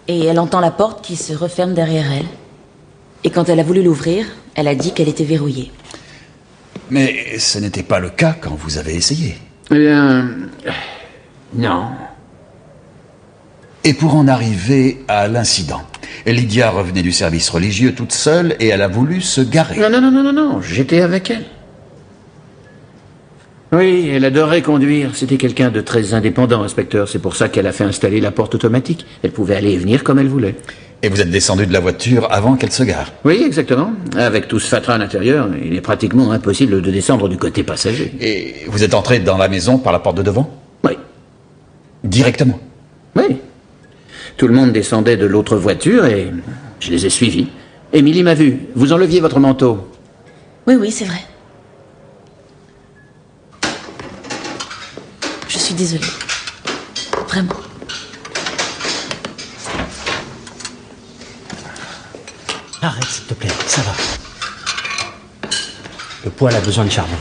Et elle entend la porte qui se referme derrière elle. Et quand elle a voulu l'ouvrir, elle a dit qu'elle était verrouillée. Mais ce n'était pas le cas quand vous avez essayé. Eh bien... non. Et pour en arriver à l'incident, Lydia revenait du service religieux toute seule et elle a voulu se garer. Non, j'étais avec elle. Oui, elle adorait conduire. C'était quelqu'un de très indépendant, inspecteur. C'est pour ça qu'elle a fait installer la porte automatique. Elle pouvait aller et venir comme elle voulait. Et vous êtes descendu de la voiture avant qu'elle se gare? Oui, exactement. Avec tout ce fatras à l'intérieur, il est pratiquement impossible de descendre du côté passager. Et vous êtes entré dans la maison par la porte de devant? Oui. Directement? Oui. Tout le monde descendait de l'autre voiture et je les ai suivis. Émilie m'a vu. Vous enleviez votre manteau. Oui, c'est vrai. Je suis désolée. Vraiment. Arrête, s'il te plaît, ça va. Le poêle a besoin de charbon.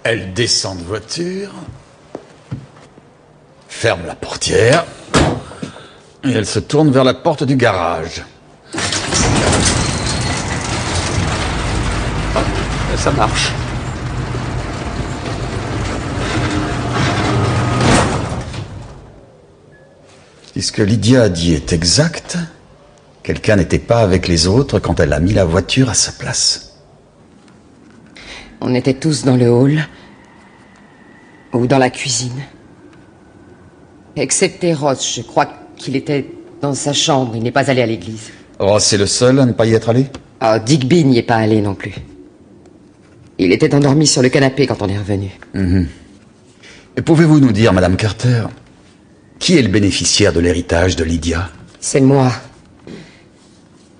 Elle descend de voiture, ferme la portière, et elle se tourne vers la porte du garage. Ça marche. Si ce que Lydia a dit est exact, quelqu'un n'était pas avec les autres quand elle a mis la voiture à sa place. On était tous dans le hall ou dans la cuisine. Excepté Ross, je crois qu'il était dans sa chambre, il n'est pas allé à l'église. Ross est le seul à ne pas y être allé? Ah, Digby n'y est pas allé non plus. Il était endormi sur le canapé quand on est revenu. Et pouvez-vous nous dire, Madame Carter, qui est le bénéficiaire de l'héritage de Lydia? C'est moi.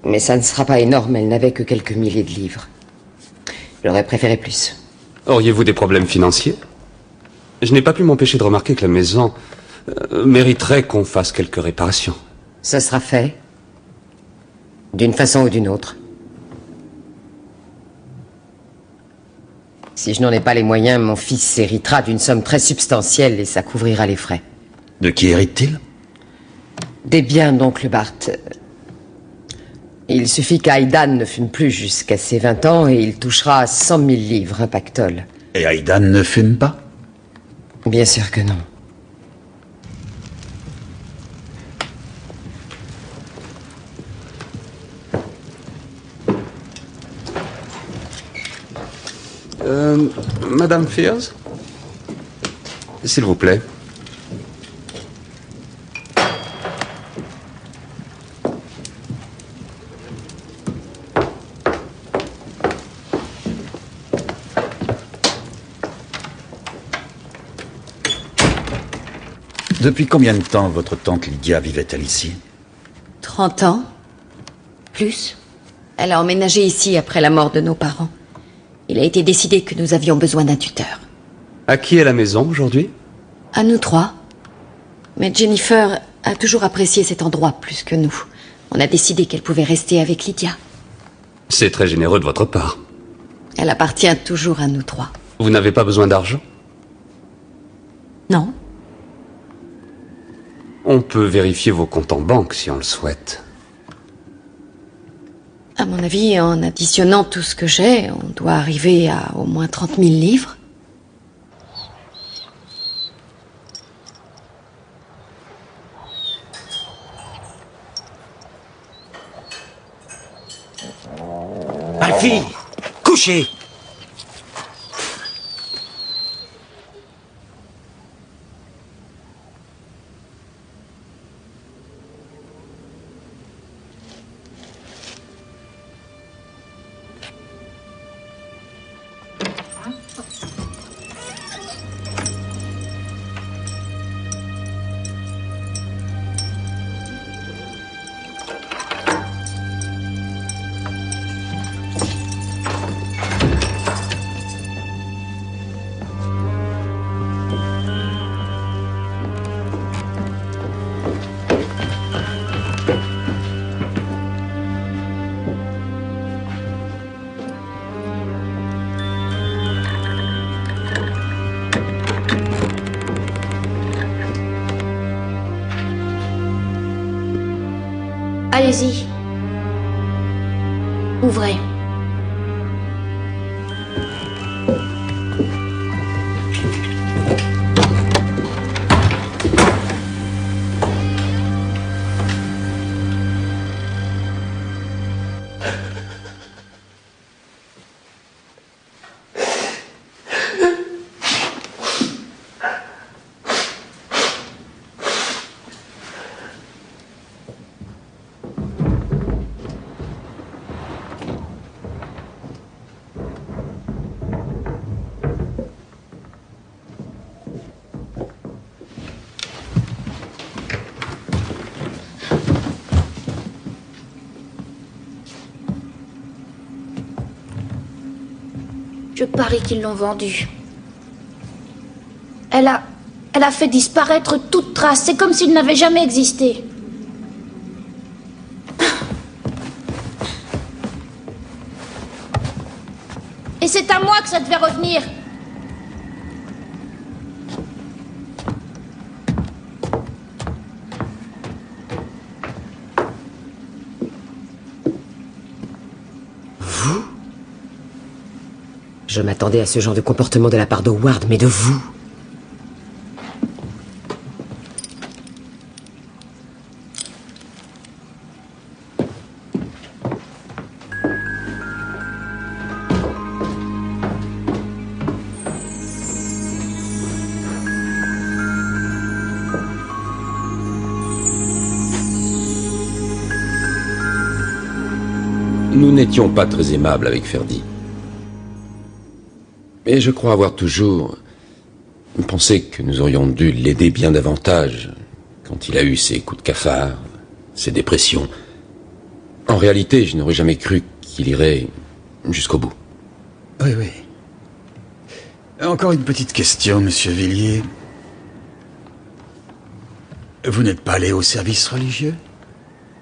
Mais ça ne sera pas énorme, elle n'avait que quelques milliers de livres. J'aurais préféré plus. Auriez-vous des problèmes financiers? Je n'ai pas pu m'empêcher de remarquer que la maison mériterait qu'on fasse quelques réparations. Ça sera fait. D'une façon ou d'une autre. Si je n'en ai pas les moyens, mon fils héritera d'une somme très substantielle et ça couvrira les frais. De qui hérite-t-il? Des biens d'oncle Bart. Il suffit qu'Aidan ne fume plus jusqu'à ses 20 ans et il touchera 100 000 livres, un pactole. Et Aidan ne fume pas? Bien sûr que non. Madame Fears? S'il vous plaît. Depuis combien de temps votre tante Lydia vivait-elle ici? 30 ans. Plus. Elle a emménagé ici après la mort de nos parents. Il a été décidé que nous avions besoin d'un tuteur. À qui est la maison aujourd'hui? À nous trois. Mais Jennifer a toujours apprécié cet endroit plus que nous. On a décidé qu'elle pouvait rester avec Lydia. C'est très généreux de votre part. Elle appartient toujours à nous trois. Vous n'avez pas besoin d'argent? Non. On peut vérifier vos comptes en banque si on le souhaite. À mon avis, en additionnant tout ce que j'ai, on doit arriver à au moins 30 000 livres. Alfie, couchez! Allez-y. Ouvrez. Je parie qu'ils l'ont vendu. Elle a fait disparaître toute trace. C'est comme s'il n'avait jamais existé. Et c'est à moi que ça devait revenir. Vous? Je m'attendais à ce genre de comportement de la part d'Howard, mais de vous? Nous n'étions pas très aimables avec Ferdi. Mais je crois avoir toujours pensé que nous aurions dû l'aider bien davantage quand il a eu ses coups de cafard, ses dépressions. En réalité, je n'aurais jamais cru qu'il irait jusqu'au bout. Oui, oui. Encore une petite question, monsieur Villiers. Vous n'êtes pas allé au service religieux?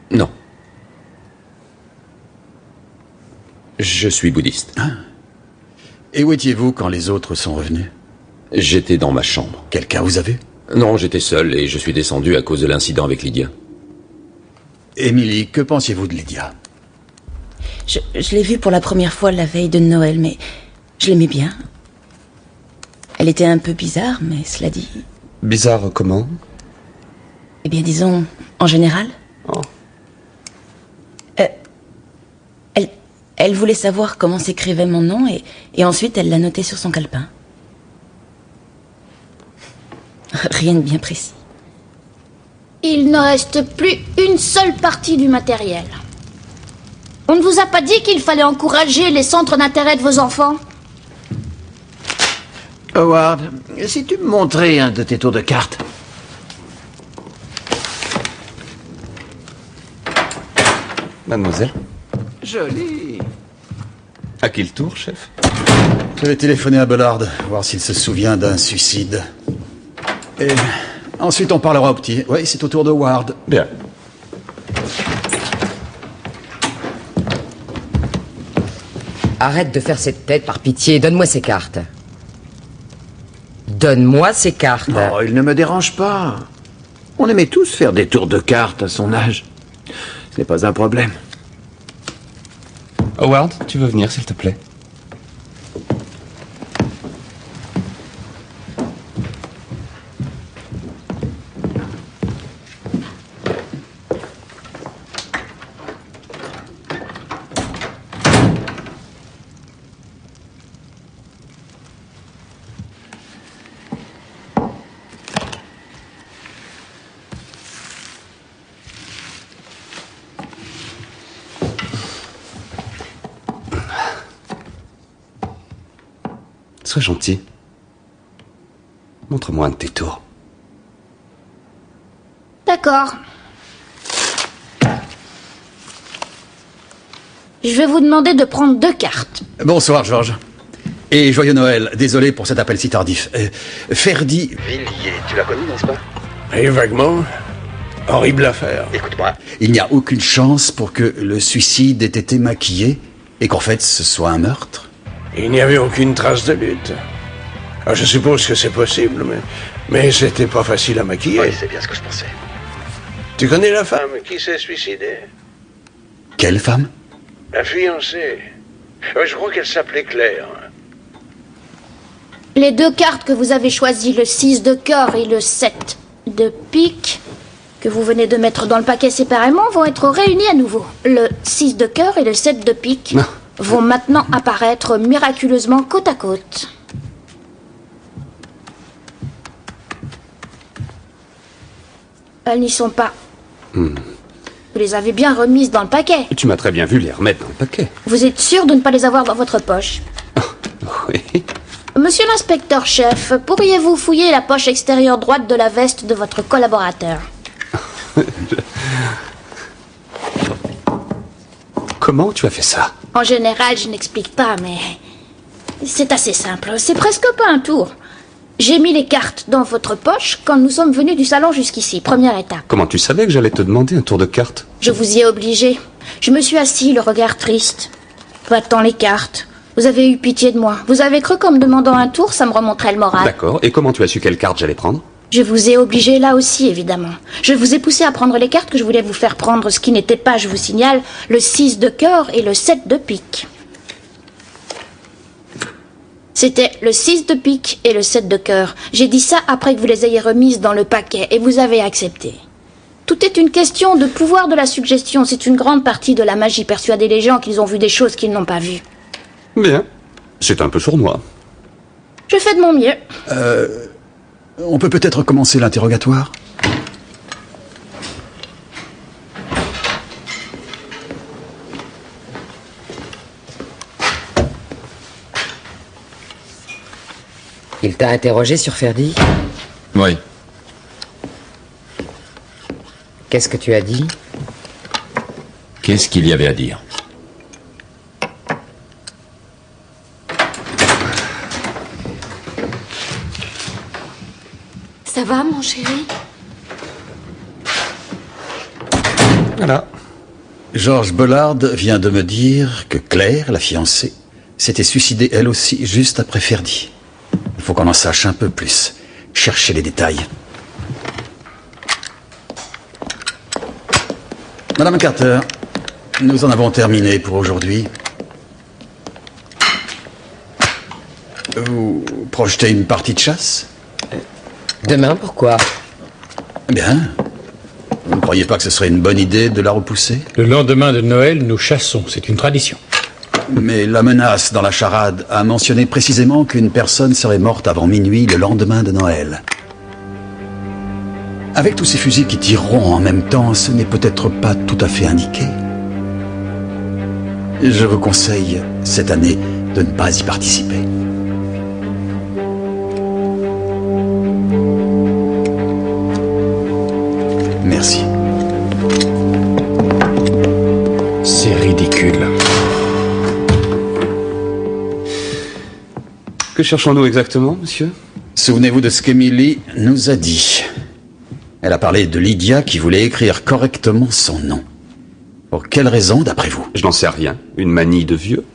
Non. Je suis bouddhiste. Ah. Et où étiez-vous quand les autres sont revenus? J'étais dans ma chambre. Quelqu'un vous a vu? Non, j'étais seul et je suis descendu à cause de l'incident avec Lydia. Émilie, que pensiez-vous de Lydia? Je l'ai vue pour la première fois la veille de Noël, mais je l'aimais bien. Elle était un peu bizarre, mais cela dit... Bizarre comment? Eh bien, disons, en général. Oh. Elle voulait savoir comment s'écrivait mon nom et ensuite elle l'a noté sur son calepin. Rien de bien précis. Il ne reste plus une seule partie du matériel. On ne vous a pas dit qu'il fallait encourager les centres d'intérêt de vos enfants? Howard, si tu me montrais un de tes tours de cartes. Mademoiselle? Joli. À qui le tour, chef? Je vais téléphoner à Bellard, voir s'il se souvient d'un suicide. Et ensuite on parlera au petit. Oui, c'est au tour de Howard. Bien. Arrête de faire cette tête, par pitié. Donne-moi ces cartes. Donne-moi ces cartes. Oh, il ne me dérange pas. On aimait tous faire des tours de cartes à son âge. Ce n'est pas un problème. Howard, tu veux venir, s'il te plaît? Sois gentil. Montre-moi un de tes tours. D'accord. Je vais vous demander de prendre 2 cartes. Bonsoir, Georges. Et joyeux Noël. Désolé pour cet appel si tardif. Ferdi Villiers, tu l'as connu, n'est-ce pas? Et vaguement. Horrible affaire. Écoute-moi. Il n'y a aucune chance pour que le suicide ait été maquillé et qu'en fait ce soit un meurtre? Il n'y avait aucune trace de lutte. Alors, je suppose que c'est possible, mais c'était pas facile à maquiller. Oui, c'est bien ce que je pensais. Tu connais la femme qui s'est suicidée? Quelle femme? La fiancée. Je crois qu'elle s'appelait Claire. Les 2 cartes que vous avez choisies, le 6 de cœur et le 7 de pique, que vous venez de mettre dans le paquet séparément, vont être réunis à nouveau. Le 6 de cœur et le 7 de pique vont maintenant apparaître miraculeusement côte à côte. Elles n'y sont pas. Vous les avez bien remises dans le paquet. Tu m'as très bien vu les remettre dans le paquet. Vous êtes sûr de ne pas les avoir dans votre poche? Oui. Monsieur l'inspecteur-chef, pourriez-vous fouiller la poche extérieure droite de la veste de votre collaborateur? Comment tu as fait ça? En général, je n'explique pas, mais c'est assez simple. C'est presque pas un tour. J'ai mis les cartes dans votre poche quand nous sommes venus du salon jusqu'ici. Première étape. Comment tu savais que j'allais te demander un tour de cartes? Je vous y ai obligé. Je me suis assis, le regard triste. Pas tant les cartes. Vous avez eu pitié de moi. Vous avez cru qu'en me demandant un tour, ça me remonterait le moral. D'accord. Et comment tu as su quelle carte j'allais prendre? Je vous ai obligé là aussi, évidemment. Je vous ai poussé à prendre les cartes que je voulais vous faire prendre, ce qui n'était pas, je vous signale, le 6 de cœur et le 7 de pique. C'était le 6 de pique et le 7 de cœur. J'ai dit ça après que vous les ayez remises dans le paquet et vous avez accepté. Tout est une question de pouvoir de la suggestion. C'est une grande partie de la magie, persuader les gens qu'ils ont vu des choses qu'ils n'ont pas vues. Bien. C'est un peu sournois. Je fais de mon mieux. On peut peut-être commencer l'interrogatoire? Il t'a interrogé sur Ferdi? Oui. Qu'est-ce que tu as dit? Qu'est-ce qu'il y avait à dire? Ça va, mon chéri? Voilà. George Bollard vient de me dire que Claire, la fiancée, s'était suicidée elle aussi juste après Ferdi. Il faut qu'on en sache un peu plus. Cherchez les détails. Madame Carter, nous en avons terminé pour aujourd'hui. Vous projetez une partie de chasse? Demain, pourquoi? Bien. Vous ne croyez pas que ce serait une bonne idée de la repousser? Le lendemain de Noël, nous chassons, c'est une tradition. Mais la menace dans la charade a mentionné précisément qu'une personne serait morte avant minuit le lendemain de Noël. Avec tous ces fusils qui tireront en même temps, ce n'est peut-être pas tout à fait indiqué. Je vous conseille, cette année, de ne pas y participer. Merci. C'est ridicule. Que cherchons-nous exactement, monsieur? Souvenez-vous de ce qu'Emily nous a dit. Elle a parlé de Lydia qui voulait écrire correctement son nom. Pour quelle raison, d'après vous? Je n'en sais rien. Une manie de vieux?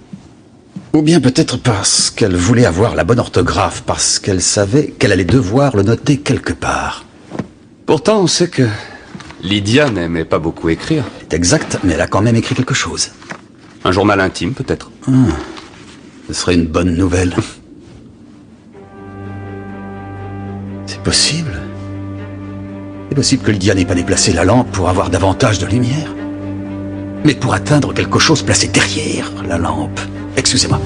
Ou bien peut-être parce qu'elle voulait avoir la bonne orthographe, parce qu'elle savait qu'elle allait devoir le noter quelque part. Pourtant, on sait que Lydia n'aimait pas beaucoup écrire. C'est exact, mais elle a quand même écrit quelque chose. Un journal intime, peut-être. Ce serait une bonne nouvelle. C'est possible. C'est possible que Lydia n'ait pas déplacé la lampe pour avoir davantage de lumière. Mais pour atteindre quelque chose placé derrière la lampe. Excusez-moi.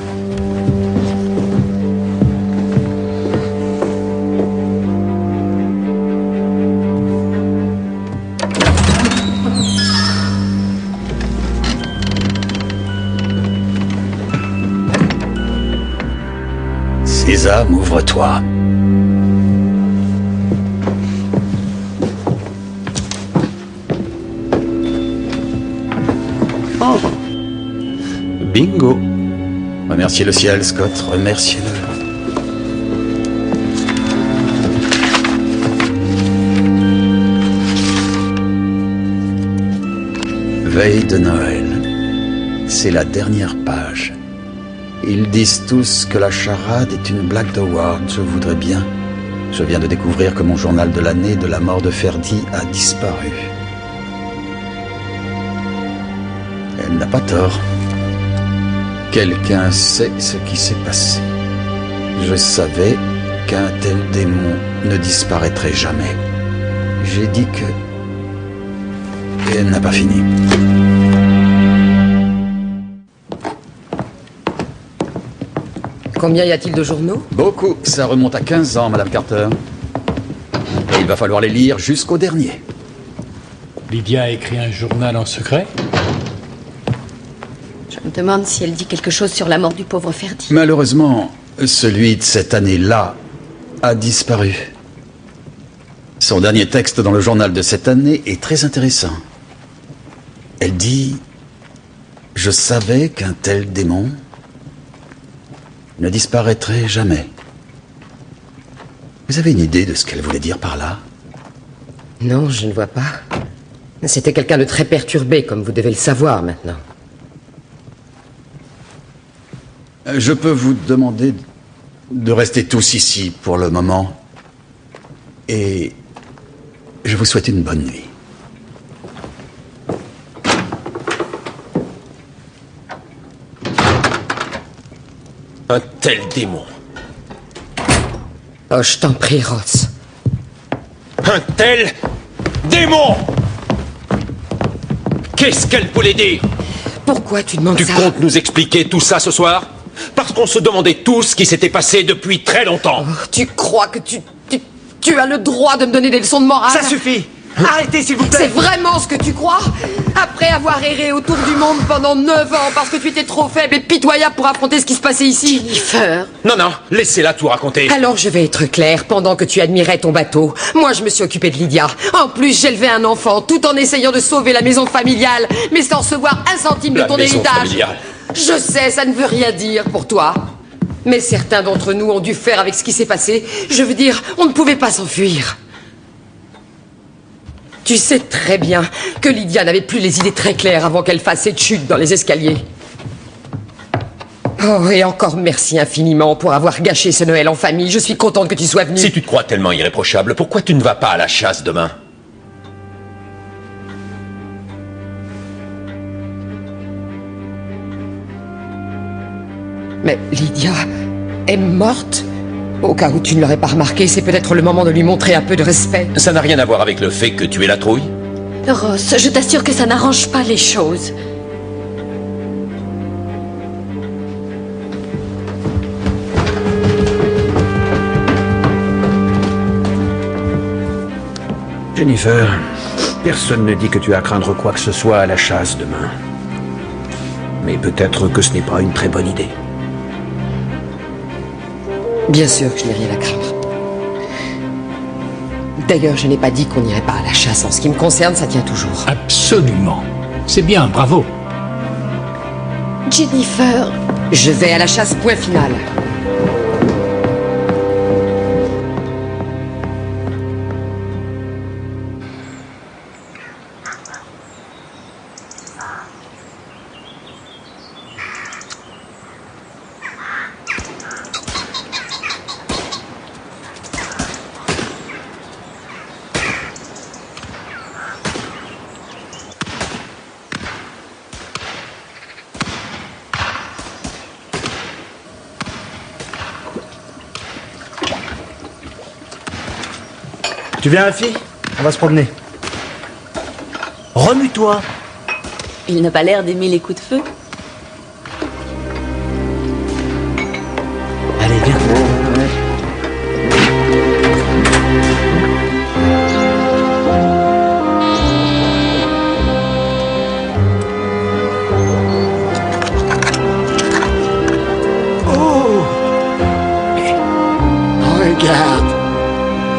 Sésame, ouvre-toi. Oh. Bingo. Remerciez le ciel, Scott, remerciez-le. Veille de Noël. C'est la dernière page. Ils disent tous que la charade est une blague d'Howard. Je voudrais bien. Je viens de découvrir que mon journal de l'année de la mort de Ferdi a disparu. Elle n'a pas tort. Quelqu'un sait ce qui s'est passé. Je savais qu'un tel démon ne disparaîtrait jamais. J'ai dit que... Et elle n'a pas fini. Combien y a-t-il de journaux? Beaucoup. Ça remonte à 15 ans, Madame Carter. Et il va falloir les lire jusqu'au dernier. Lydia a écrit un journal en secret? Je me demande si elle dit quelque chose sur la mort du pauvre Ferdi. Malheureusement, celui de cette année-là a disparu. Son dernier texte dans le journal de cette année est très intéressant. Elle dit « Je savais qu'un tel démon ne disparaîtrait jamais. » Vous avez une idée de ce qu'elle voulait dire par là? Non, je ne vois pas. C'était quelqu'un de très perturbé, comme vous devez le savoir maintenant. Je peux vous demander de rester tous ici pour le moment. Et je vous souhaite une bonne nuit. Un tel démon. Oh, je t'en prie, Ross. Un tel démon! Qu'est-ce qu'elle voulait dire? Pourquoi tu demandes ça? Tu comptes nous expliquer tout ça ce soir? Parce qu'on se demandait tous ce qui s'était passé depuis très longtemps. Oh, tu crois que tu as le droit de me donner des leçons de morale? Ça suffit! Arrêtez, s'il vous plaît! C'est vraiment ce que tu crois? Après avoir erré autour du monde pendant 9 ans parce que tu étais trop faible et pitoyable pour affronter ce qui se passait ici? Jennifer! Non, non, laissez-la tout raconter. Alors je vais être claire, pendant que tu admirais ton bateau, moi je me suis occupée de Lydia. En plus, j'élevais un enfant tout en essayant de sauver la maison familiale, mais sans recevoir un centime de ton héritage. Familiale. Je sais, ça ne veut rien dire pour toi. Mais certains d'entre nous ont dû faire avec ce qui s'est passé. Je veux dire, on ne pouvait pas s'enfuir. Tu sais très bien que Lydia n'avait plus les idées très claires avant qu'elle fasse cette chute dans les escaliers. Oh, et encore merci infiniment pour avoir gâché ce Noël en famille. Je suis contente que tu sois venue. Si tu te crois tellement irréprochable, pourquoi tu ne vas pas à la chasse demain? Mais Lydia est morte? Au cas où tu ne l'aurais pas remarqué, c'est peut-être le moment de lui montrer un peu de respect. Ça n'a rien à voir avec le fait que tu es la trouille? Ross, je t'assure que ça n'arrange pas les choses. Jennifer, personne ne dit que tu as à craindre quoi que ce soit à la chasse demain. Mais peut-être que ce n'est pas une très bonne idée. Bien sûr que je n'ai rien à craindre. D'ailleurs, je n'ai pas dit qu'on n'irait pas à la chasse. En ce qui me concerne, ça tient toujours. Absolument. C'est bien, bravo. Jennifer. Je vais à la chasse, point final. Tu viens, Alfie? On va se promener. Remue-toi. Il n'a pas l'air d'aimer les coups de feu. Allez, viens. Oh! Regarde.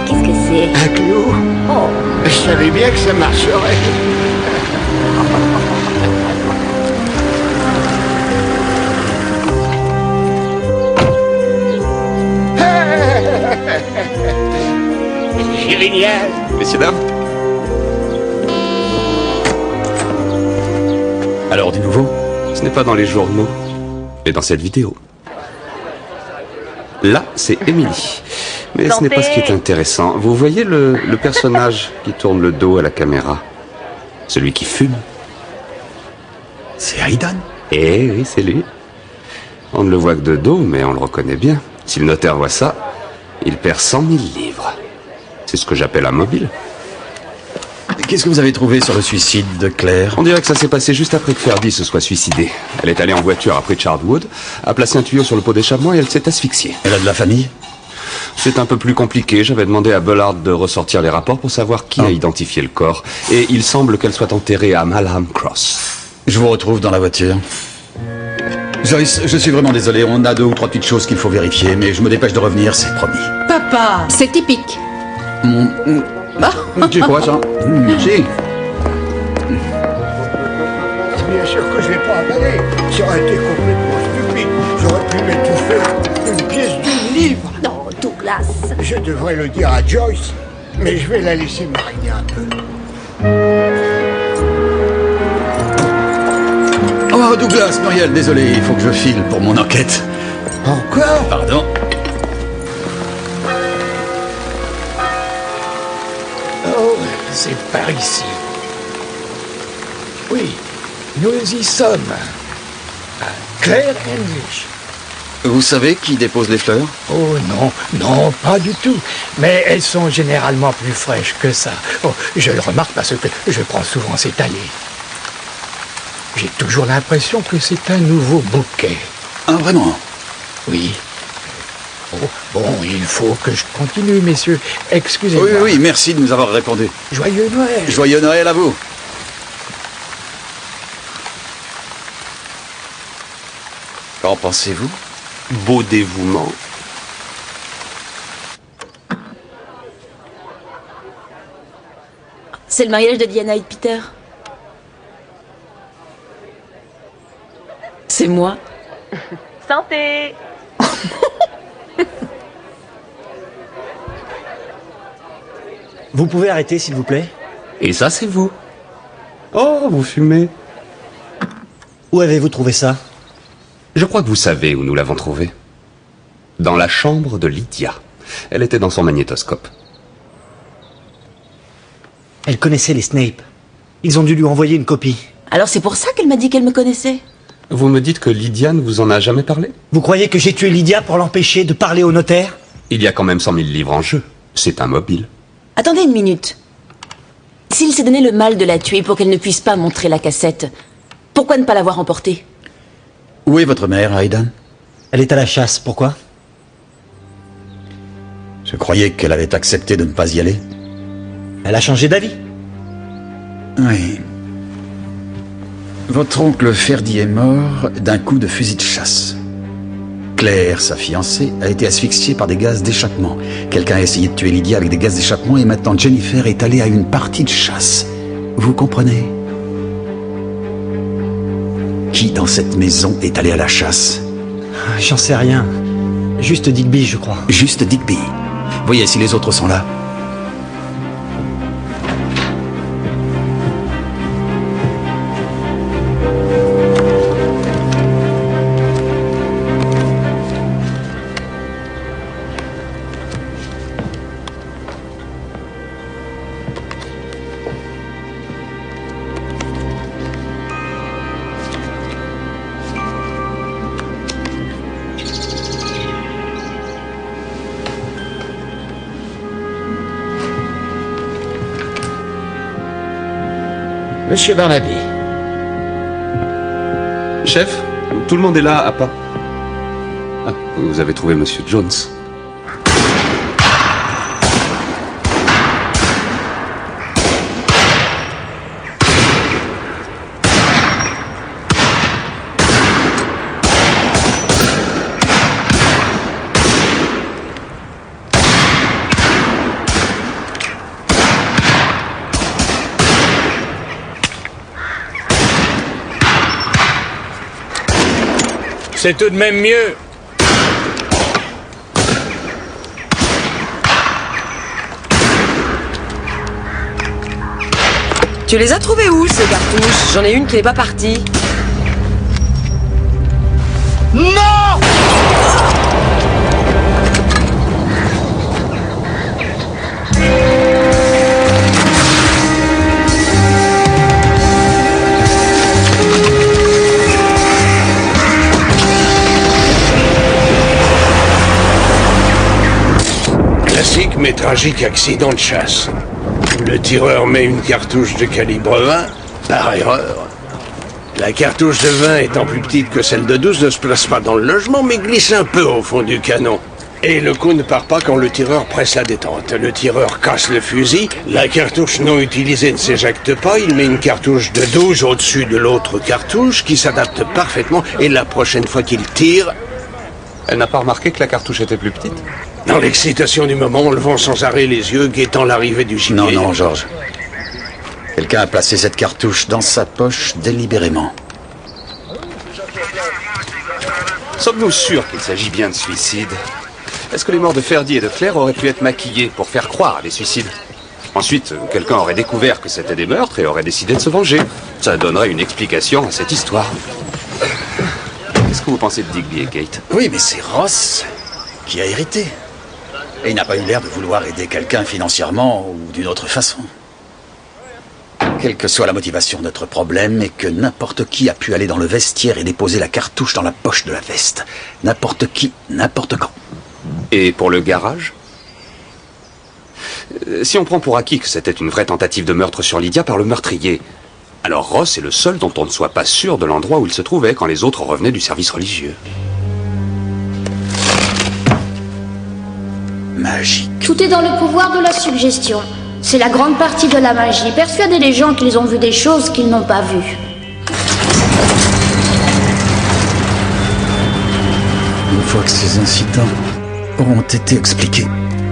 Qu'est-ce que c'est? Un clou. Oh. Je savais bien que ça marcherait. Génial. Messieurs, dames. Alors, du nouveau? Ce n'est pas dans les journaux, mais dans cette vidéo. Là, c'est Emily. Mais ce n'est pas ce qui est intéressant. Vous voyez le personnage qui tourne le dos à la caméra? Celui qui fume? C'est Aidan? Eh oui, c'est lui. On ne le voit que de dos, mais on le reconnaît bien. Si le notaire voit ça, il perd 100 000 livres. C'est ce que j'appelle un mobile. Qu'est-ce que vous avez trouvé sur le suicide de Claire? On dirait que ça s'est passé juste après que Ferdy se soit suicidée. Elle est allée en voiture après Chartwood, a placé un tuyau sur le pot d'échappement et elle s'est asphyxiée. Elle a de la famille? C'est un peu plus compliqué. J'avais demandé à Bullard de ressortir les rapports pour savoir qui a identifié le corps. Et il semble qu'elle soit enterrée à Malham Cross. Je vous retrouve dans la voiture. Joyce, je suis vraiment désolé. On a 2 ou 3 petites choses qu'il faut vérifier, mais je me dépêche de revenir, c'est promis. Papa, c'est typique. C'est quoi ça? Si. C'est bien sûr que je vais pas avaler. Ça aurait été complètement stupide. J'aurais pu m'étouffer une pièce du livre. Non, Douglas, place. Je devrais le dire à Joyce, mais je vais la laisser mariner un peu. Oh, Douglas, Muriel, désolé, il faut que je file pour mon enquête. Encore? Pardon. Oh, c'est par ici. Oui, nous y sommes. À Claire English. Vous savez qui dépose les fleurs? Oh non, non, pas du tout. Mais elles sont généralement plus fraîches que ça. Oh, je le remarque parce que je prends souvent cette allée. J'ai toujours l'impression que c'est un nouveau bouquet. Ah, vraiment? Oui. Oh, bon, il faut que je continue, messieurs. Excusez-moi. Oui, oui, merci de nous avoir répondu. Joyeux Noël. Joyeux Noël à vous. Qu'en pensez-vous? Beau dévouement. C'est le mariage de Diana et de Peter. C'est moi. Santé. Vous pouvez arrêter, s'il vous plaît? Et ça, c'est vous. Oh, vous fumez. Où avez-vous trouvé ça? Je crois que vous savez où nous l'avons trouvé. Dans la chambre de Lydia. Elle était dans son magnétoscope. Elle connaissait les Snape. Ils ont dû lui envoyer une copie. Alors c'est pour ça qu'elle m'a dit qu'elle me connaissait. Vous me dites que Lydia ne vous en a jamais parlé? Vous croyez que j'ai tué Lydia pour l'empêcher de parler au notaire? Il y a quand même 100 000 livres en jeu. C'est un mobile. Attendez une minute. S'il s'est donné le mal de la tuer pour qu'elle ne puisse pas montrer la cassette, pourquoi ne pas l'avoir emportée? Où est votre mère, Aidan? Elle est à la chasse, pourquoi? Je croyais qu'elle avait accepté de ne pas y aller. Elle a changé d'avis. Oui. Votre oncle Ferdy est mort d'un coup de fusil de chasse. Claire, sa fiancée, a été asphyxiée par des gaz d'échappement. Quelqu'un a essayé de tuer Lydia avec des gaz d'échappement et maintenant Jennifer est allée à une partie de chasse. Vous comprenez? Qui dans cette maison est allé à la chasse? J'en sais rien. Juste Digby, je crois. Juste Digby. Voyez si les autres sont là. Monsieur Barnaby. Chef, tout le monde est là à part. Ah, vous avez trouvé Monsieur Jones. C'est tout de même mieux. Tu les as trouvés où, ces cartouches? J'en ai une qui n'est pas partie. Non! Classique mais tragique accident de chasse. Le tireur met une cartouche de calibre 20, par erreur. La cartouche de 20 étant plus petite que celle de 12 ne se place pas dans le logement mais glisse un peu au fond du canon. Et le coup ne part pas quand le tireur presse la détente. Le tireur casse le fusil, la cartouche non utilisée ne s'éjecte pas, il met une cartouche de 12 au-dessus de l'autre cartouche qui s'adapte parfaitement et la prochaine fois qu'il tire... Elle n'a pas remarqué que la cartouche était plus petite? Dans l'excitation du moment, en levant sans arrêt les yeux, guettant l'arrivée du gibier. Non, non, George. Quelqu'un a placé cette cartouche dans sa poche délibérément. Sommes-nous sûrs qu'il s'agit bien de suicide? Est-ce que les morts de Ferdy et de Claire auraient pu être maquillées pour faire croire à des suicides? Ensuite, quelqu'un aurait découvert que c'était des meurtres et aurait décidé de se venger. Ça donnerait une explication à cette histoire. Qu'est-ce que vous pensez de Digby et Kate? Oui, mais c'est Ross qui a hérité. Et il n'a pas eu l'air de vouloir aider quelqu'un financièrement ou d'une autre façon. Quelle que soit la motivation, notre problème est que n'importe qui a pu aller dans le vestiaire et déposer la cartouche dans la poche de la veste. N'importe qui, n'importe quand. Et pour le garage? Si on prend pour acquis que c'était une vraie tentative de meurtre sur Lydia par le meurtrier, alors Ross est le seul dont on ne soit pas sûr de l'endroit où il se trouvait quand les autres revenaient du service religieux. Magique. Tout est dans le pouvoir de la suggestion. C'est la grande partie de la magie. Persuader les gens qu'ils ont vu des choses qu'ils n'ont pas vues. Une fois que ces incidents auront été expliqués,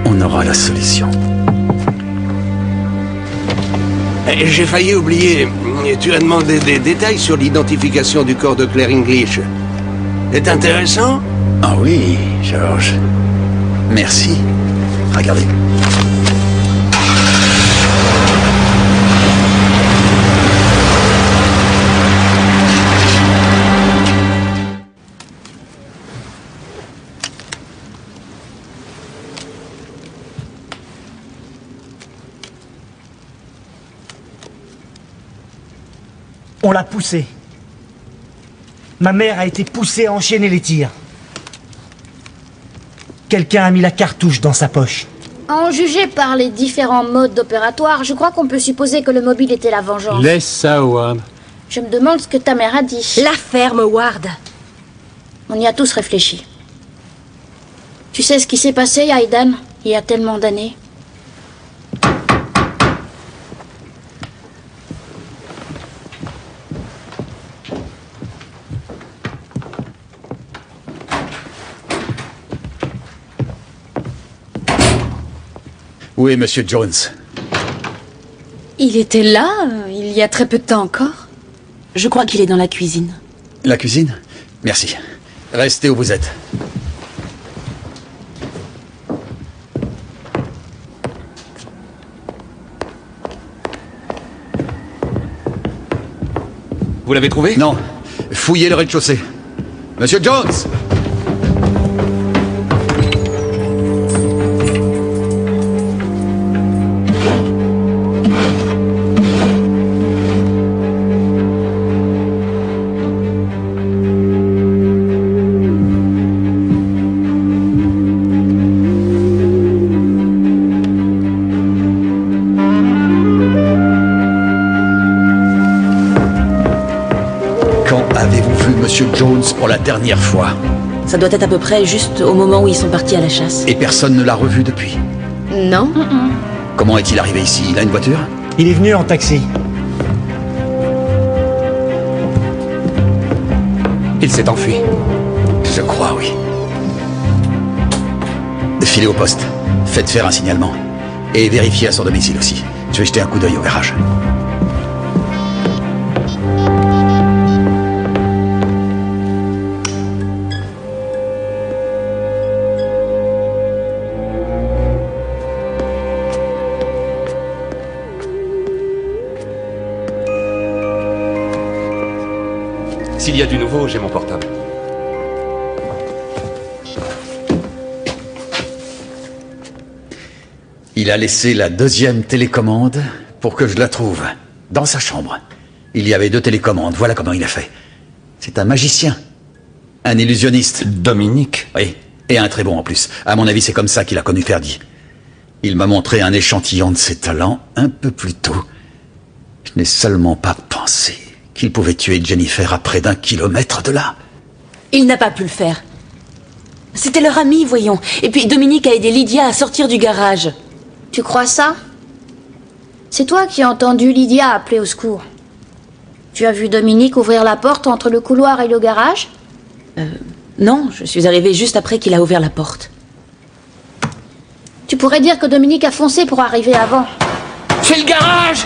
on aura la solution. J'ai failli oublier. Tu as demandé des détails sur l'identification du corps de Claire English. C'est intéressant? Ah oui, George. Merci. Regardez. On l'a poussé. Ma mère a été poussée à enchaîner les tirs. Quelqu'un a mis la cartouche dans sa poche. À en juger par les différents modes opératoires, je crois qu'on peut supposer que le mobile était la vengeance. Laisse ça, Howard. Je me demande ce que ta mère a dit. La ferme, Howard. On y a tous réfléchi. Tu sais ce qui s'est passé, Aidan, il y a tellement d'années? Où est Monsieur Jones? Il était là, il y a très peu de temps encore. Je crois qu'il est dans la cuisine. La cuisine? Merci. Restez où vous êtes. Vous l'avez trouvé? Non. Fouillez le rez-de-chaussée. Monsieur Jones! Monsieur Jones pour la dernière fois. Ça doit être à peu près juste au moment où ils sont partis à la chasse. Et personne ne l'a revu depuis? Non. Comment est-il arrivé ici? Il a une voiture? Il est venu en taxi. Il s'est enfui. Je crois, oui. Filez au poste. Faites faire un signalement. Et vérifiez à son domicile aussi. Je vais jeter un coup d'œil au garage. S'il y a du nouveau, j'ai mon portable. Il a laissé la deuxième télécommande pour que je la trouve. Dans sa chambre. Il y avait 2 télécommandes. Voilà comment il a fait. C'est un magicien. Un illusionniste. Dominique? Oui. Et un très bon en plus. À mon avis, c'est comme ça qu'il a connu Ferdy. Il m'a montré un échantillon de ses talents un peu plus tôt. Je n'ai seulement pas pensé qu'il pouvait tuer Jennifer à près d'1 kilomètre de là. Il n'a pas pu le faire. C'était leur ami, voyons. Et puis Dominique a aidé Lydia à sortir du garage. Tu crois ça? C'est toi qui as entendu Lydia appeler au secours. Tu as vu Dominique ouvrir la porte entre le couloir et le garage? Non, je suis arrivée juste après qu'il a ouvert la porte. Tu pourrais dire que Dominique a foncé pour arriver avant. C'est le garage!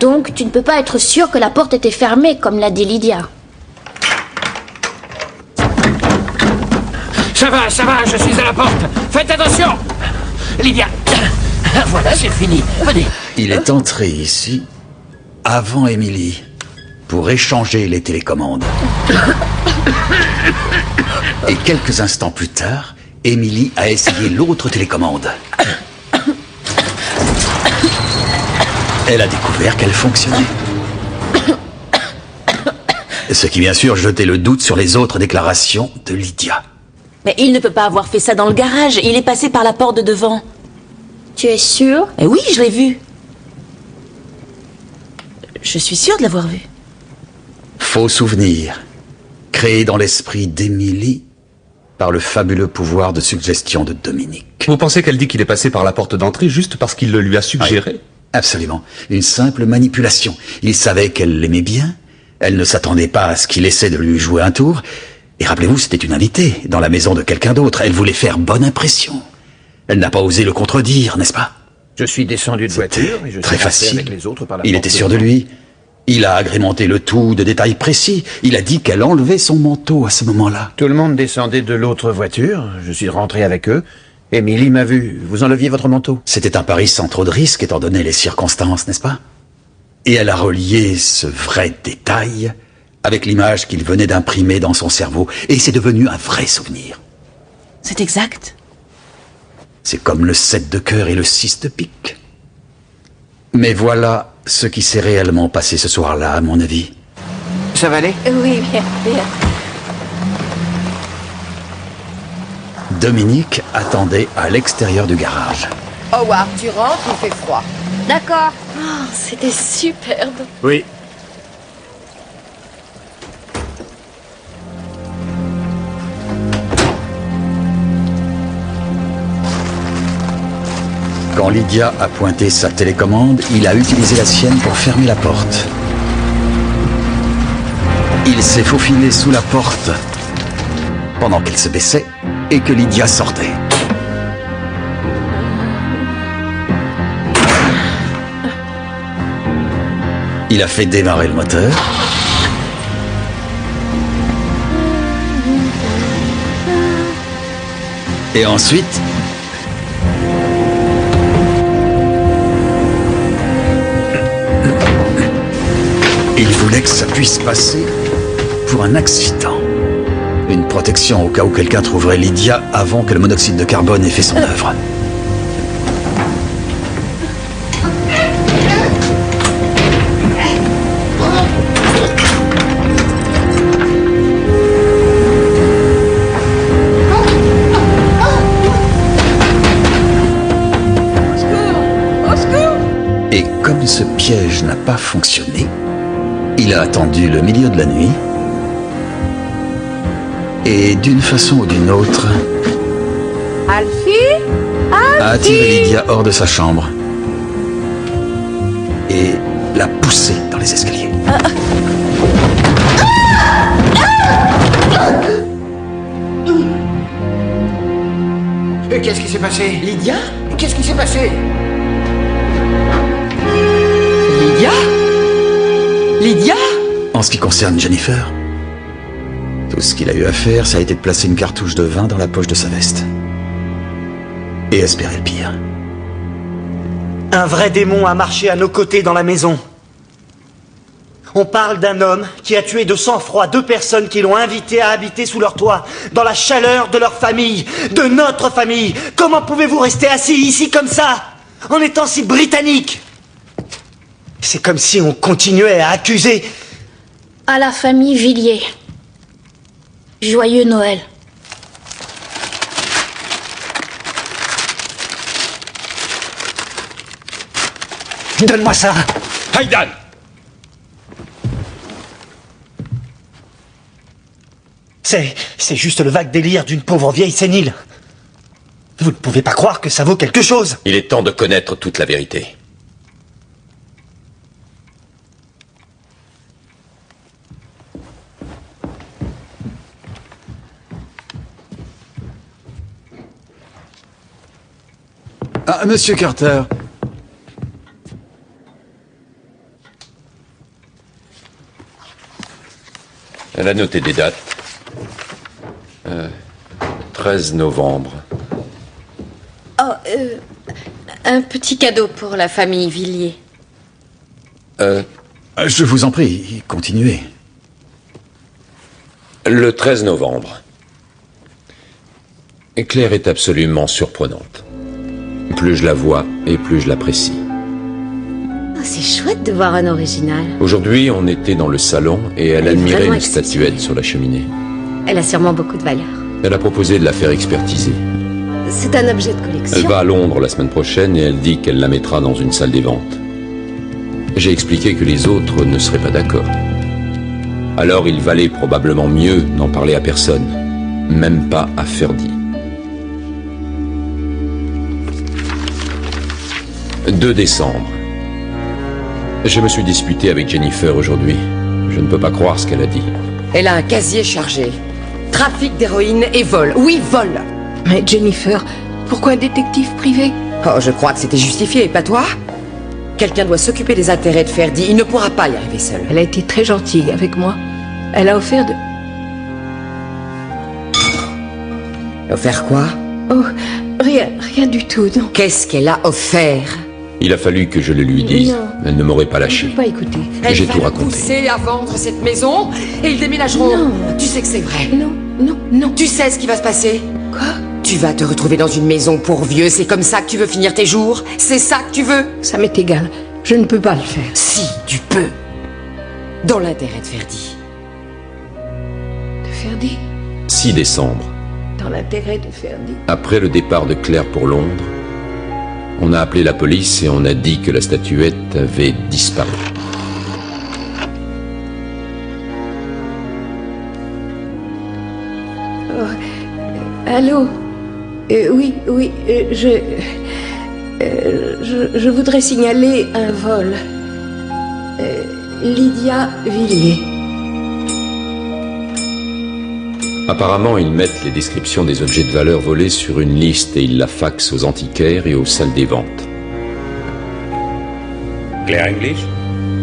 Donc, tu ne peux pas être sûr que la porte était fermée, comme l'a dit Lydia. Ça va, je suis à la porte. Faites attention. Lydia. Voilà, c'est fini. Venez. Il est entré ici avant Émilie pour échanger les télécommandes. Et quelques instants plus tard, Émilie a essayé l'autre télécommande. Elle a découvert qu'elle fonctionnait. Ce qui, bien sûr, jetait le doute sur les autres déclarations de Lydia. Mais il ne peut pas avoir fait ça dans le garage. Il est passé par la porte de devant. Tu es sûr? Eh oui, je l'ai vu. Je suis sûre de l'avoir vu. Faux souvenir, créé dans l'esprit d'Émilie par le fabuleux pouvoir de suggestion de Dominique. Vous pensez qu'elle dit qu'il est passé par la porte d'entrée juste parce qu'il le lui a suggéré? Oui, absolument. Une simple manipulation. Il savait qu'elle l'aimait bien. Elle ne s'attendait pas à ce qu'il essaie de lui jouer un tour. Et rappelez-vous, c'était une invitée dans la maison de quelqu'un d'autre. Elle voulait faire bonne impression. Elle n'a pas osé le contredire, n'est-ce pas? Je suis descendu de voiture et je suis très passé facile. avec les autres par la Il porte était sûr de lui. Il a agrémenté le tout de détails précis. Il a dit qu'elle enlevait son manteau à ce moment-là. Tout le monde descendait de l'autre voiture. Je suis rentré avec eux. Émilie m'a vu. Vous enleviez votre manteau. C'était un pari sans trop de risques étant donné les circonstances, n'est-ce pas? Et elle a relié ce vrai détail avec l'image qu'il venait d'imprimer dans son cerveau. Et c'est devenu un vrai souvenir. C'est exact. C'est comme le 7 de cœur et le 6 de pique. Mais voilà ce qui s'est réellement passé ce soir-là, à mon avis. Ça va aller? Oui, bien. Dominique attendait à l'extérieur du garage. Howard, tu rentres, il fait froid. D'accord. Oh, c'était superbe. Oui. Quand Lydia a pointé sa télécommande, il a utilisé la sienne pour fermer la porte. Il s'est faufilé sous la porte pendant qu'elle se baissait et que Lydia sortait. Il a fait démarrer le moteur. Et ensuite, il voulait que ça puisse passer pour un accident. Une protection au cas où quelqu'un trouverait Lydia avant que le monoxyde de carbone ait fait son œuvre. Et comme ce piège n'a pas fonctionné, il a attendu le milieu de la nuit et d'une façon ou d'une autre Alfie? a attiré Lydia hors de sa chambre et l'a poussée dans les escaliers. Qu'est-ce qui s'est passé? Lydia? Qu'est-ce qui s'est passé? Lydia? Lydia? En ce qui concerne Jennifer, tout ce qu'il a eu à faire, ça a été de placer une cartouche de vin dans la poche de sa veste. Et espérer le pire. Un vrai démon a marché à nos côtés dans la maison. On parle d'un homme qui a tué de sang-froid 2 personnes qui l'ont invité à habiter sous leur toit, dans la chaleur de leur famille, de notre famille. Comment pouvez-vous rester assis ici comme ça, en étant si britannique? C'est comme si on continuait à accuser... À la famille Villiers. Joyeux Noël. Donne-moi ça. Haïdan! C'est juste le vague délire d'une pauvre vieille sénile. Vous ne pouvez pas croire que ça vaut quelque chose. Il est temps de connaître toute la vérité. Ah, Monsieur Carter. Elle a noté des dates. 13 novembre. Oh, un petit cadeau pour la famille Villiers. Je vous en prie, continuez. Le 13 novembre. Claire est absolument surprenante. Plus je la vois et plus je l'apprécie. Oh, c'est chouette de voir un original. Aujourd'hui, on était dans le salon et elle admirait une statuette sur la cheminée. Elle a sûrement beaucoup de valeur. Elle a proposé de la faire expertiser. C'est un objet de collection. Elle va à Londres la semaine prochaine et elle dit qu'elle la mettra dans une salle des ventes. J'ai expliqué que les autres ne seraient pas d'accord. Alors il valait probablement mieux n'en parler à personne, même pas à Ferdi. 2 décembre. Je me suis disputé avec Jennifer aujourd'hui. Je ne peux pas croire ce qu'elle a dit. Elle a un casier chargé. Trafic d'héroïne et vol. Oui, vol. Mais Jennifer, pourquoi un détective privé? Oh, je crois que c'était justifié, pas toi? Quelqu'un doit s'occuper des intérêts de Ferdi. Il ne pourra pas y arriver seul. Elle a été très gentille avec moi. Elle a offert de... Offert quoi? Oh, rien du tout, non. Qu'est-ce qu'elle a offert? Il a fallu que je le lui dise. Non. Elle ne m'aurait pas lâché. Je ne peux pas écouter. J'ai tout raconté. Pousser à vendre cette maison et ils déménageront. Non. Tu sais que c'est vrai. Non. Tu sais ce qui va se passer? Quoi? Tu vas te retrouver dans une maison pour vieux. C'est comme ça que tu veux finir tes jours? C'est ça que tu veux? Ça m'est égal. Je ne peux pas le faire. Si, tu peux. Dans l'intérêt de Ferdi. De Ferdi? 6 décembre. Dans l'intérêt de Ferdi. Après le départ de Claire pour Londres, on a appelé la police et on a dit que la statuette avait disparu. Oh, allô? Oui, je voudrais signaler un vol. Lydia Villiers. Apparemment, ils mettent les descriptions des objets de valeur volés sur une liste et ils la faxent aux antiquaires et aux salles des ventes. Claire English?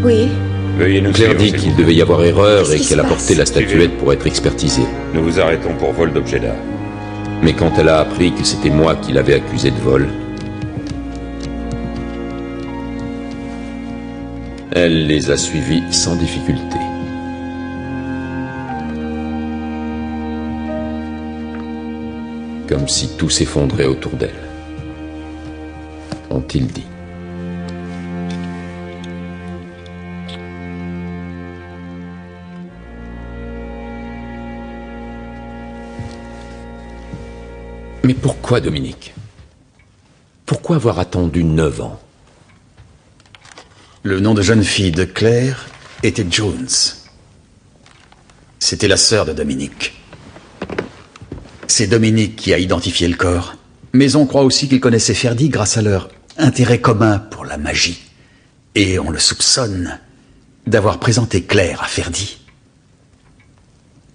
Oui. Veuillez nous Claire suivre, dit qu'il devait y avoir erreur et Qu'est-ce qui qu'elle a se porté la passe? statuette pour être expertisée. Nous vous arrêtons pour vol d'objets d'art. Mais quand elle a appris que c'était moi qui l'avais accusée de vol, elle les a suivis sans difficulté. Comme si tout s'effondrait autour d'elle. Ont-ils dit. Mais pourquoi, Dominique? Pourquoi avoir attendu 9 ans? Le nom de jeune fille de Claire était Jones. C'était la sœur de Dominique. C'est Dominique qui a identifié le corps. Mais on croit aussi qu'ils connaissaient Ferdi grâce à leur intérêt commun pour la magie. Et on le soupçonne d'avoir présenté Claire à Ferdi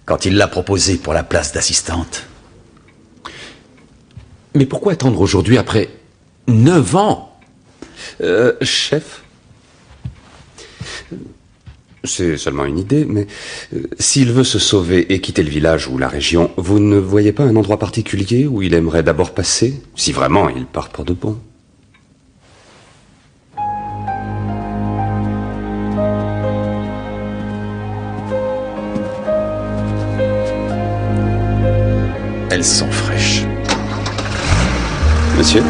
quand il l'a proposée pour la place d'assistante. Mais pourquoi attendre aujourd'hui après 9 ans? Chef? C'est seulement une idée, mais s'il veut se sauver et quitter le village ou la région, vous ne voyez pas un endroit particulier où il aimerait d'abord passer, si vraiment il part pour de bon? Elles sont fraîches. Monsieur?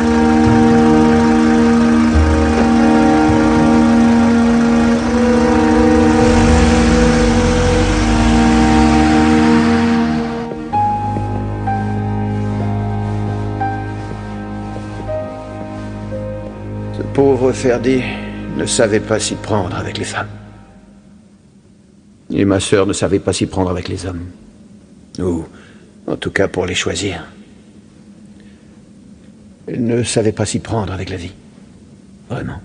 Ce pauvre Ferdi ne savait pas s'y prendre avec les femmes. Et ma sœur ne savait pas s'y prendre avec les hommes. Ou, en tout cas, pour les choisir. Elle ne savait pas s'y prendre avec la vie. Vraiment.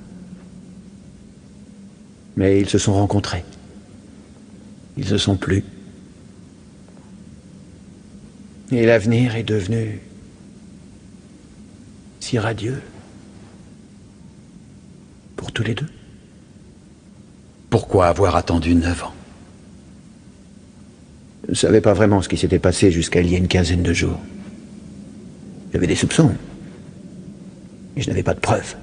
Mais ils se sont rencontrés. Ils se sont plu. Et l'avenir est devenu si radieux. Pour tous les deux. Pourquoi avoir attendu 9 ans? Je ne savais pas vraiment ce qui s'était passé jusqu'à il y a une quinzaine de jours. J'avais des soupçons. Et je n'avais pas de preuves.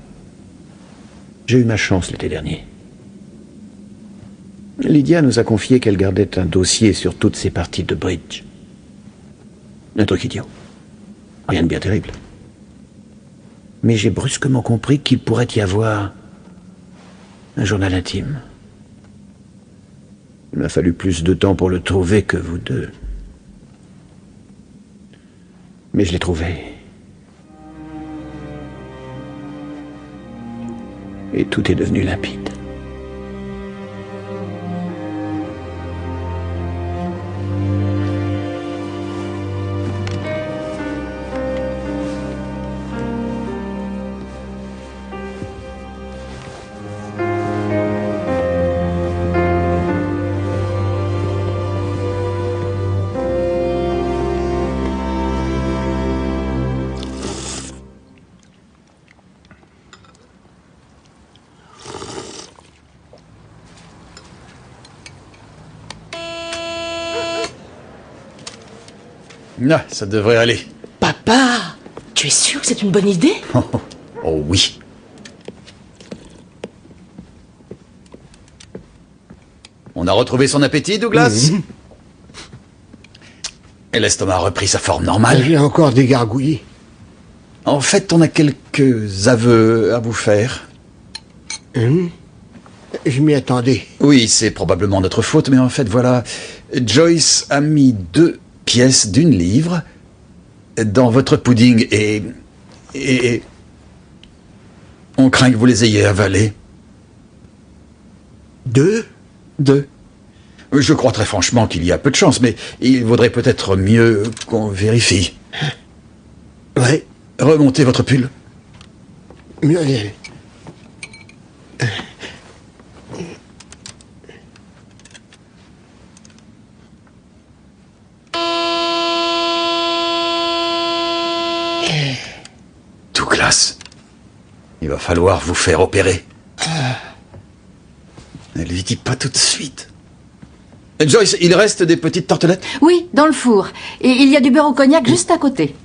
J'ai eu ma chance l'été dernier. Lydia nous a confié qu'elle gardait un dossier sur toutes ses parties de bridge. Un truc idiot. Rien de bien terrible. Mais j'ai brusquement compris qu'il pourrait y avoir un journal intime. Il m'a fallu plus de temps pour le trouver que vous deux. Mais je l'ai trouvé. Et tout est devenu limpide. Ah, ça devrait aller. Papa, tu es sûr que c'est une bonne idée? Oh oui. On a retrouvé son appétit, Douglas? Et l'estomac a repris sa forme normale? J'ai encore des gargouillis. En fait, on a quelques aveux à vous faire. Je m'y attendais. Oui, c'est probablement notre faute, mais en fait, voilà. Joyce a mis 2 pièces d'1 livre dans votre pudding et on craint que vous les ayez avalés. 2? Je crois très franchement qu'il y a peu de chance, mais il vaudrait peut-être mieux qu'on vérifie. Ouais. Remontez votre pull. Allez. Douglas, il va falloir vous faire opérer. Ne lui dis pas tout de suite. Joyce, il reste des petites tartelettes? Oui, dans le four. Et il y a du beurre au cognac juste à côté.